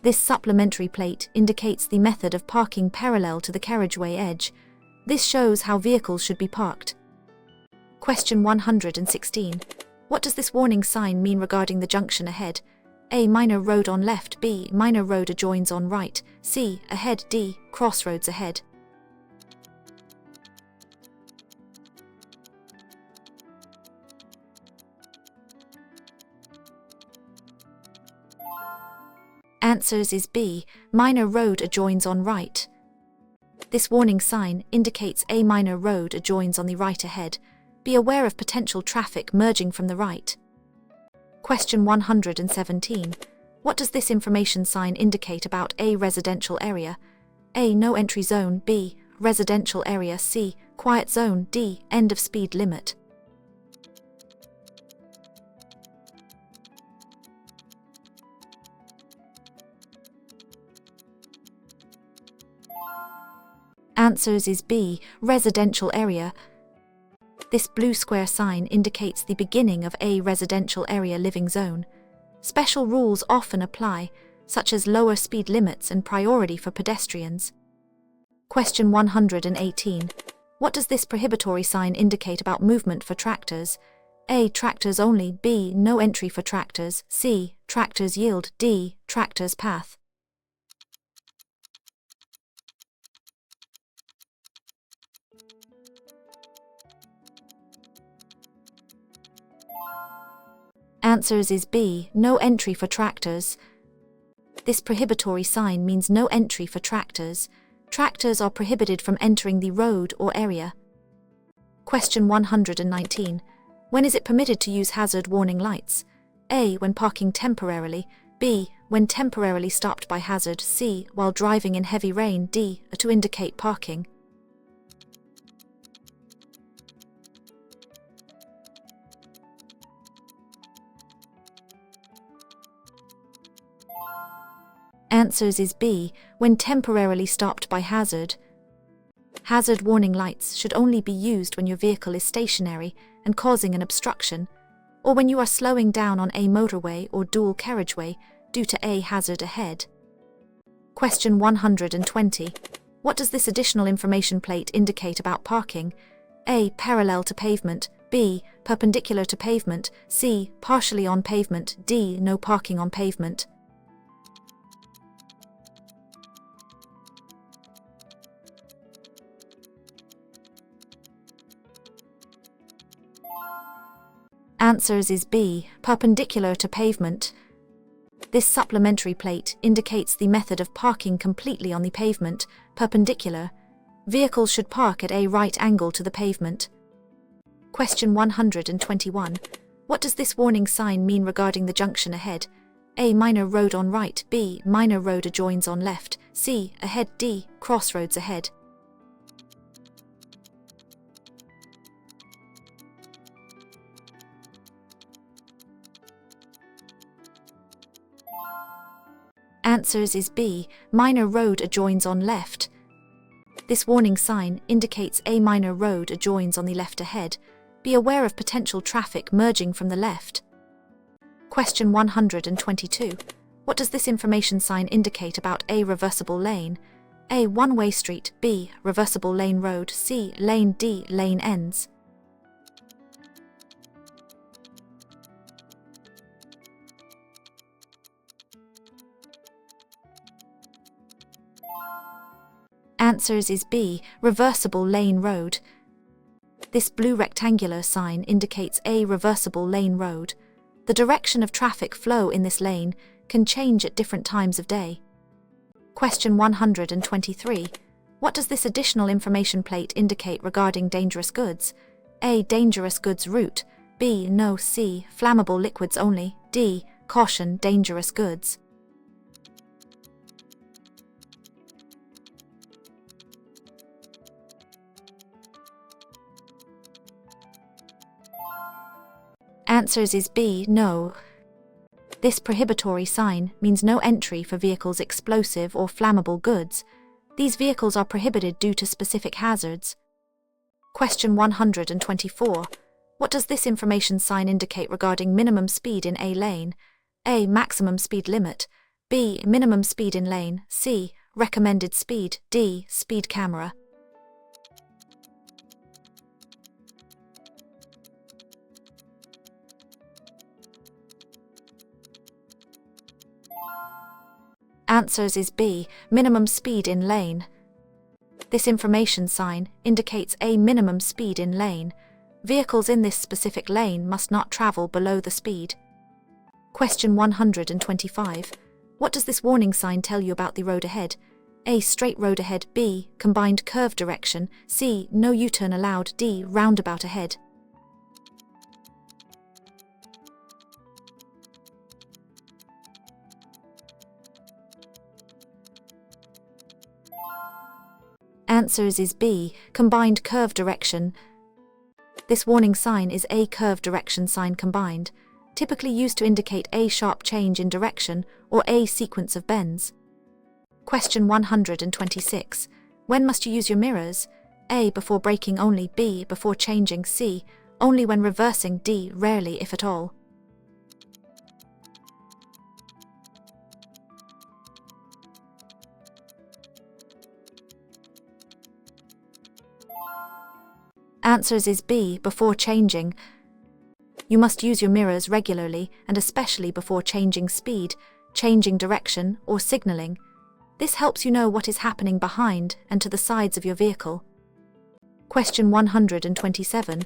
This supplementary plate indicates the method of parking parallel to the carriageway edge. This shows how vehicles should be parked. Question 116. What does this warning sign mean regarding the junction ahead? A. Minor road on left. B. Minor road adjoins on right. C. Ahead. D. Crossroads ahead. Answers is B. Minor road adjoins on right. This warning sign indicates a minor road adjoins on the right ahead. Be aware of potential traffic merging from the right. Question 117. What does this information sign indicate about a residential area? A. No entry zone. B. Residential area. C. Quiet zone. D. End of speed limit. Answers is B, residential area. This blue square sign indicates the beginning of a residential area living zone. Special rules often apply, such as lower speed limits and priority for pedestrians. Question 118. What does this prohibitory sign indicate about movement for tractors? A. Tractors only. B. No entry for tractors. C. Tractors yield. D. Tractors path. Answers is B. No entry for tractors. This prohibitory sign means no entry for tractors. Tractors are prohibited from entering the road or area. Question 119. When is it permitted to use hazard warning lights? A. When parking temporarily. B. When temporarily stopped by hazard. C. While driving in heavy rain. D. To indicate parking. Answers is B. When temporarily stopped by hazard. Hazard warning lights should only be used when your vehicle is stationary and causing an obstruction, or when you are slowing down on a motorway or dual carriageway due to a hazard ahead. Question 120. What does this additional information plate indicate about parking? A. Parallel to pavement. B. Perpendicular to pavement. C. Partially on pavement. D. No parking on pavement. Answers is B. Perpendicular to pavement. This supplementary plate indicates the method of parking completely on the pavement, perpendicular. Vehicles should park at a right angle to the pavement. Question 121. What does this warning sign mean regarding the junction ahead? A. Minor road on right. B. Minor road adjoins on left. C. Ahead. D. Crossroads ahead. Answers is B. Minor road adjoins on left. This warning sign indicates a minor road adjoins on the left ahead. Be aware of potential traffic merging from the left. Question 122. What does this information sign indicate about a reversible lane? A. One-way street. B. Reversible lane road. C. Lane. D. Lane ends. Answers is B. Reversible lane road. This blue rectangular sign indicates a reversible lane road. The direction of traffic flow in this lane can change at different times of day. Question 123. What does this additional information plate indicate regarding dangerous goods? A. Dangerous goods route. B. No. C. Flammable liquids only. D. Caution, dangerous goods. Answers is B. No. This prohibitory sign means no entry for vehicles explosive or flammable goods. These vehicles are prohibited due to specific hazards. Question 124. What does this information sign indicate regarding minimum speed in a lane? A. Maximum speed limit. B. Minimum speed in lane. C. Recommended speed. D. Speed camera. Answers is B. Minimum speed in lane. This information sign indicates a minimum speed in lane. Vehicles in this specific lane must not travel below the speed. Question 125. What does this warning sign tell you about the road ahead? A. Straight road ahead. B. Combined curve direction. C. No U-turn allowed. D. Roundabout ahead. Answers is B. Combined curve direction. This warning sign is a curve direction sign combined, typically used to indicate a sharp change in direction or a sequence of bends. Question 126. When must you use your mirrors? A. Before braking only. B. Before changing. C. Only when reversing. D. Rarely, if at all. Answers is B. Before changing. You must use your mirrors regularly and especially before changing speed, changing direction, or signaling. This helps you know what is happening behind and to the sides of your vehicle. Question 127.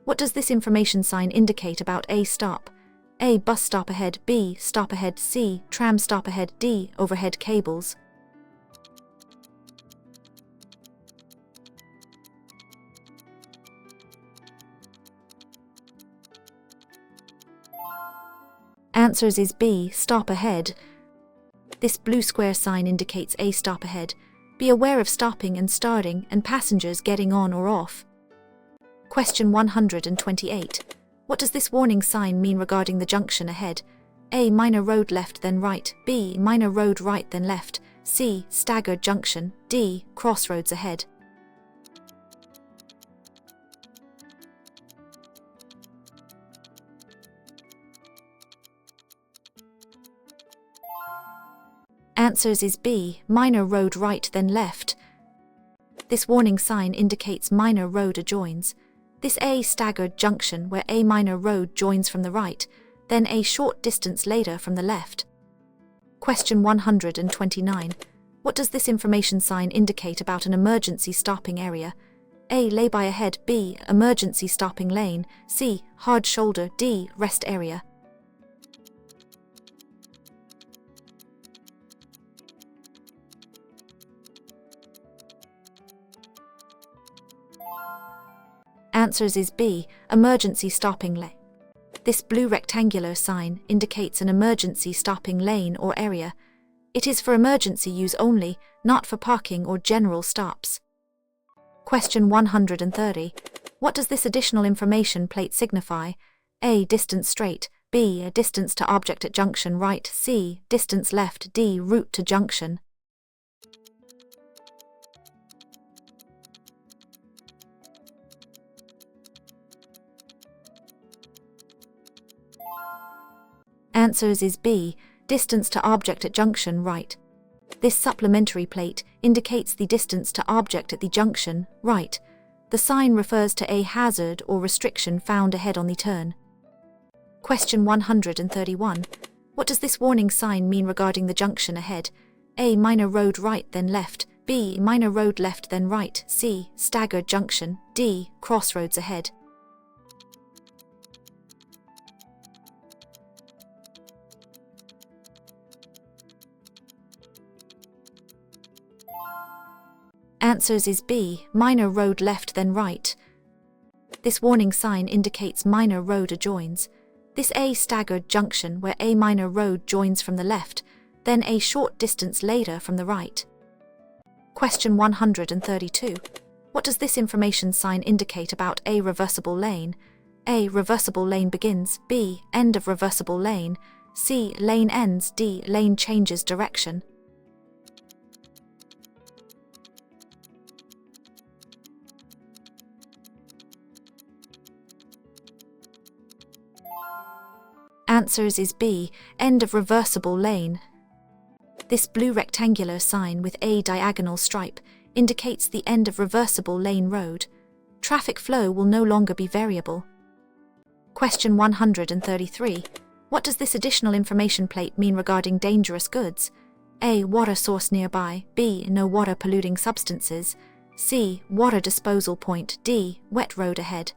What does this information sign indicate about A. Stop? A. Bus stop ahead. B. Stop ahead. C. Tram stop ahead. D. Overhead cables. Answers is B. Stop ahead. This blue square sign indicates A. Stop ahead. Be aware of stopping and starting and passengers getting on or off. Question 128. What does this warning sign mean regarding the junction ahead? A. Minor road left then right. B. Minor road right then left. C. Staggered junction. D. Crossroads ahead. Answers is B. Minor road right then left. This warning sign indicates minor road adjoins. This A. Staggered junction where A. Minor road joins from the right, then A. Short distance later from the left. Question 129. What does this information sign indicate about an emergency stopping area? A. Lay-by ahead. B. Emergency stopping lane. C. Hard shoulder. D. Rest area. Answers is B. Emergency stopping lane. This blue rectangular sign indicates an emergency stopping lane or area. It is for emergency use only, not for parking or general stops. Question 130. What does this additional information plate signify? A. Distance straight. B. A distance to object at junction right. C. Distance left. D. Route to junction. Answers is B. Distance to object at junction right. This supplementary plate indicates the distance to object at the junction right. The sign refers to a hazard or restriction found ahead on the turn. Question 131. What does this warning sign mean regarding the junction ahead? A. Minor road right then left. B. Minor road left then right. C. Staggered junction. D. Crossroads ahead. Answers is B. Minor road left then right. This warning sign indicates minor road adjoins. This A. Staggered junction where A. Minor road joins from the left, then A. Short distance later from the right. Question 132. What does this information sign indicate about A. Reversible lane? A. Reversible lane begins. B. End of reversible lane. C. Lane ends. D. Lane changes direction. Answers is B. End of reversible lane. This blue rectangular sign with a diagonal stripe indicates the end of reversible lane road. Traffic flow will no longer be variable. Question 133. What does this additional information plate mean regarding dangerous goods? A. Water source nearby. B. No water polluting substances. C. Water disposal point. D. Wet road ahead.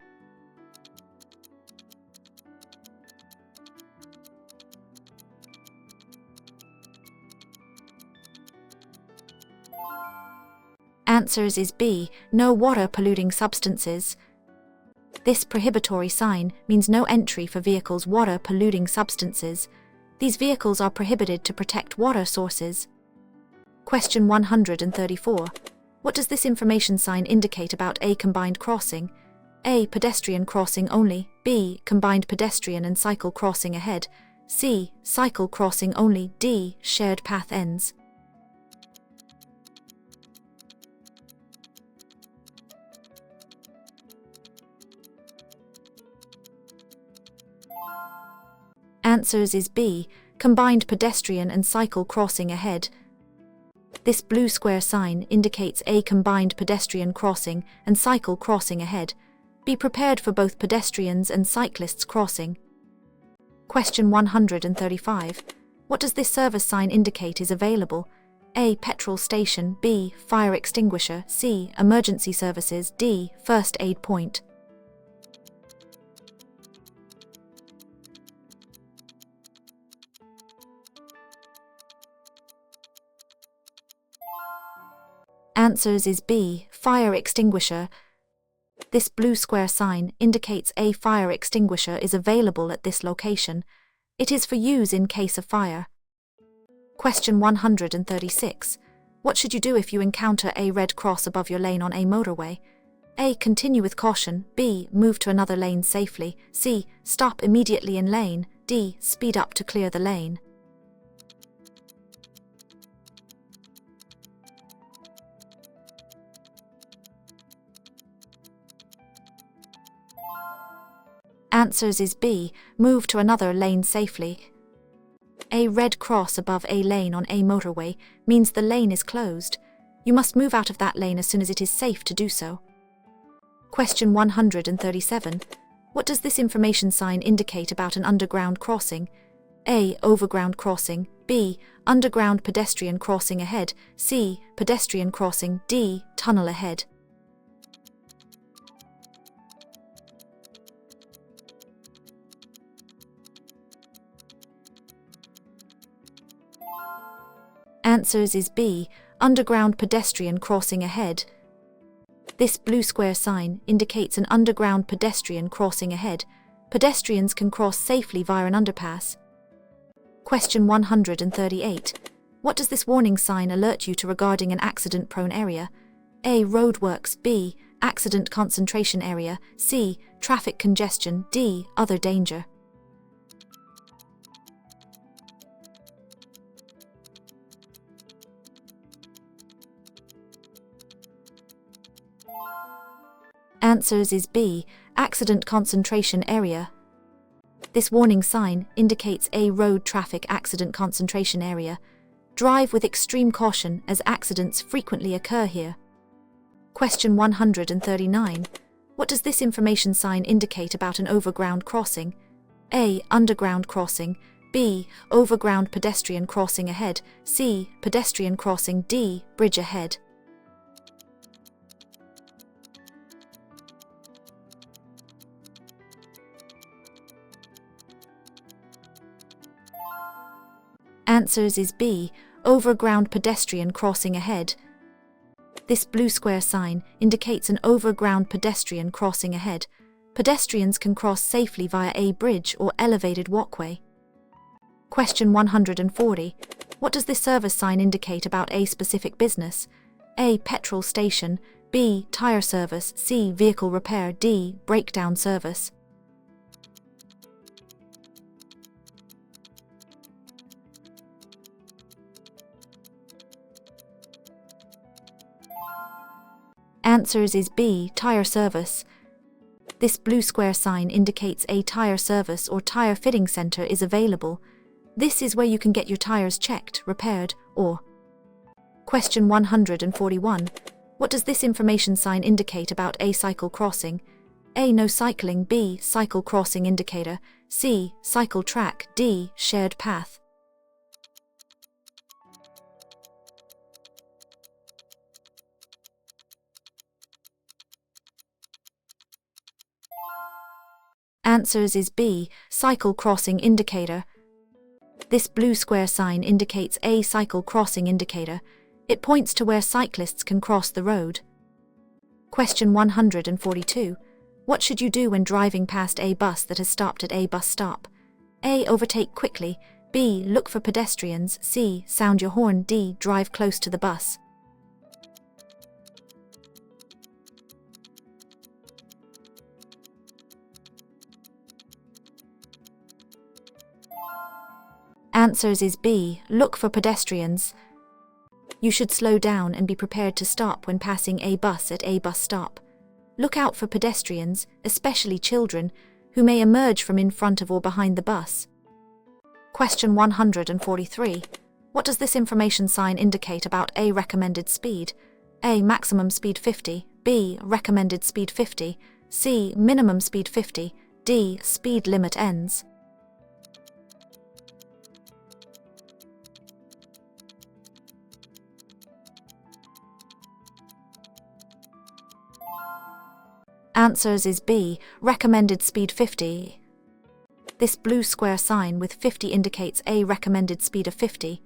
Answers is B. No water polluting substances. This prohibitory sign means no entry for vehicles water polluting substances. These vehicles are prohibited to protect water sources. Question 134. What does this information sign indicate about A. Combined crossing? A. Pedestrian crossing only. B. Combined pedestrian and cycle crossing ahead. C. Cycle crossing only. D. Shared path ends. Answers is B, combined pedestrian and cycle crossing ahead. This blue square sign indicates a combined pedestrian crossing and cycle crossing ahead. Be prepared for both pedestrians and cyclists crossing. Question 135. What does this service sign indicate is available? A. Petrol station. B. Fire extinguisher. C. Emergency services. D. First aid point. Answers is B. Fire extinguisher. This blue square sign indicates a fire extinguisher is available at this location. It is for use in case of fire. Question 136. What should you do if you encounter a red cross above your lane on a motorway? A. Continue with caution. B. Move to another lane safely. C. Stop immediately in lane. D. Speed up to clear the lane. Answers is B. Move to another lane safely. A red cross above a lane on a motorway means the lane is closed. You must move out of that lane as soon as it is safe to do so. Question 137. What does this information sign indicate about an underground crossing? A. Overground crossing. B. Underground pedestrian crossing ahead. C. Pedestrian crossing. D. Tunnel ahead. Answers is B. Underground pedestrian crossing ahead. This blue square sign indicates an underground pedestrian crossing ahead. Pedestrians can cross safely via an underpass. Question 138. What does this warning sign alert you to regarding an accident-prone area? A. Roadworks. B. Accident concentration area. C. Traffic congestion. D. Other danger. Answers is B. Accident concentration area. This warning sign indicates a road traffic accident concentration area. Drive with extreme caution as accidents frequently occur here. Question 139. What does this information sign indicate about an overground crossing? A. Underground crossing. B. Overground pedestrian crossing ahead. C. Pedestrian crossing. D. Bridge ahead. Answers is B. Overground pedestrian crossing ahead. This blue square sign indicates an overground pedestrian crossing ahead. Pedestrians can cross safely via a bridge or elevated walkway. Question 140. What does this service sign indicate about a specific business? A. Petrol station. B. Tire service. C. Vehicle repair. D. Breakdown service. Answers is B. Tire service. This blue square sign indicates a tire service or tire fitting center is available. This is where you can get your tires checked, repaired, or... Question 141. What does this information sign indicate about a cycle crossing? A. No cycling. B. Cycle crossing indicator. C. Cycle track. D. Shared path. Answers is B. Cycle crossing indicator. This blue square sign indicates a cycle crossing indicator. It points to where cyclists can cross the road. Question 142. What should you do when driving past a bus that has stopped at a bus stop? A. Overtake quickly. B. Look for pedestrians. C. Sound your horn. D. Drive close to the bus. Answers is B. Look for pedestrians. You should slow down and be prepared to stop when passing a bus at a bus stop. Look out for pedestrians, especially children, who may emerge from in front of or behind the bus. Question 143. What does this information sign indicate about A. Recommended speed? A. Maximum speed 50, B. Recommended speed 50, C. Minimum speed 50, D. Speed limit ends. Answers is B. Recommended speed 50. This blue square sign with 50 indicates a recommended speed of 50.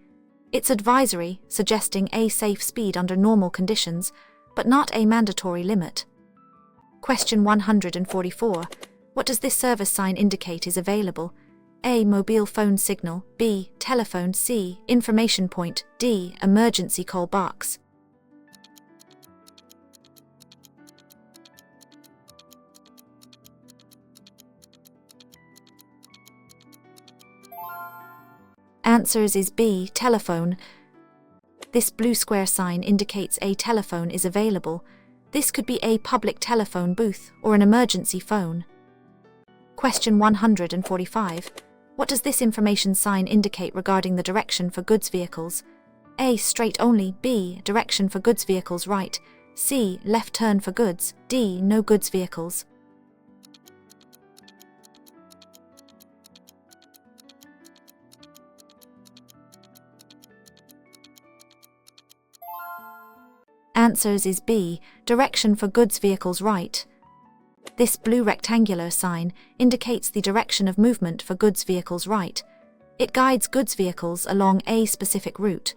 It's advisory, suggesting a safe speed under normal conditions, but not a mandatory limit. Question 144. What does this service sign indicate is available? A. Mobile phone signal, B. Telephone, C. Information point, D. Emergency call box. Answers is B. Telephone. This blue square sign indicates a telephone is available. This could be a public telephone booth or an emergency phone. Question 145. What does this information sign indicate regarding the direction for goods vehicles? A. Straight only, B. Direction for goods vehicles right, C. Left turn for goods, D. No goods vehicles. Answers is B. Direction for goods vehicles right. This blue rectangular sign indicates the direction of movement for goods vehicles right. It guides goods vehicles along a specific route.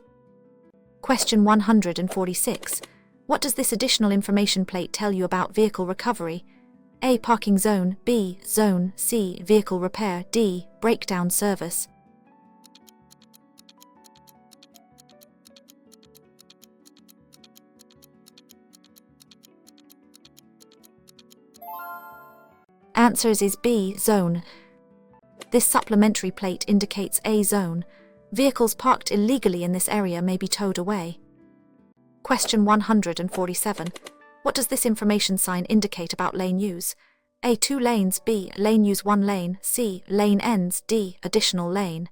Question 146. What does this additional information plate tell you about vehicle recovery? A. Parking zone, B. Zone, C. Vehicle repair, D. Breakdown service. Answers is B. Zone. This supplementary plate indicates a zone. Vehicles parked illegally in this area may be towed away. Question 147. What does this information sign indicate about lane use? A. 2 lanes, B. Lane use 1 lane, C. Lane ends, D. Additional lane.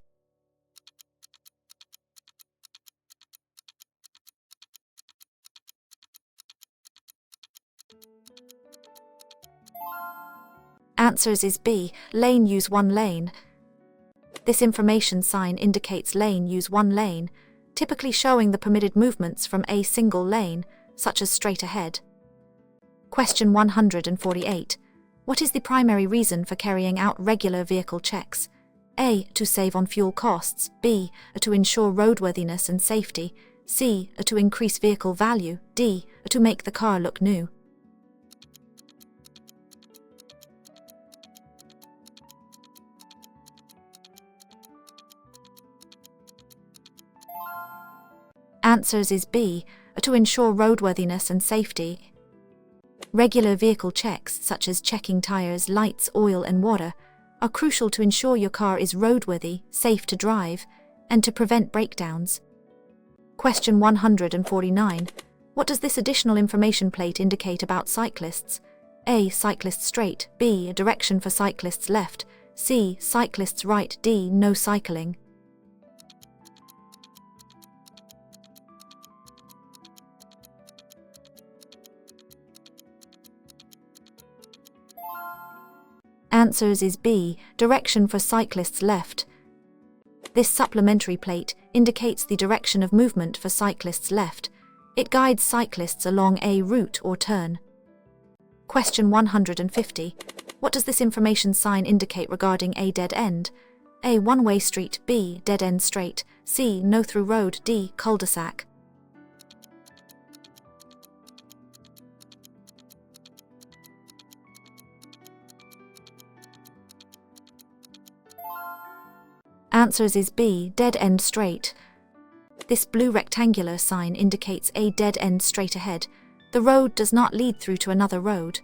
Answers is B. Lane use 1 lane. This information sign indicates lane use 1 lane, typically showing the permitted movements from a single lane, such as straight ahead. Question 148. What is the primary reason for carrying out regular vehicle checks? A. To save on fuel costs, B. To ensure roadworthiness and safety, C. To increase vehicle value, D. To make the car look new. Answers is B. To ensure roadworthiness and safety. Regular vehicle checks, such as checking tires, lights, oil, and water, are crucial to ensure your car is roadworthy, safe to drive, and to prevent breakdowns. Question 149. What does this additional information plate indicate about cyclists? A. Cyclists straight, B. Direction for cyclists left, C. Cyclists right, D. No cycling. Answers is B. Direction for cyclists left. This supplementary plate indicates the direction of movement for cyclists left. It guides cyclists along a route or turn. Question 150. What does this information sign indicate regarding a dead end? A. One-way street, B. Dead end straight, C. No through road, D. Cul-de-sac. Answers is B. Dead end straight. This blue rectangular sign indicates a dead end straight ahead. The road does not lead through to another road.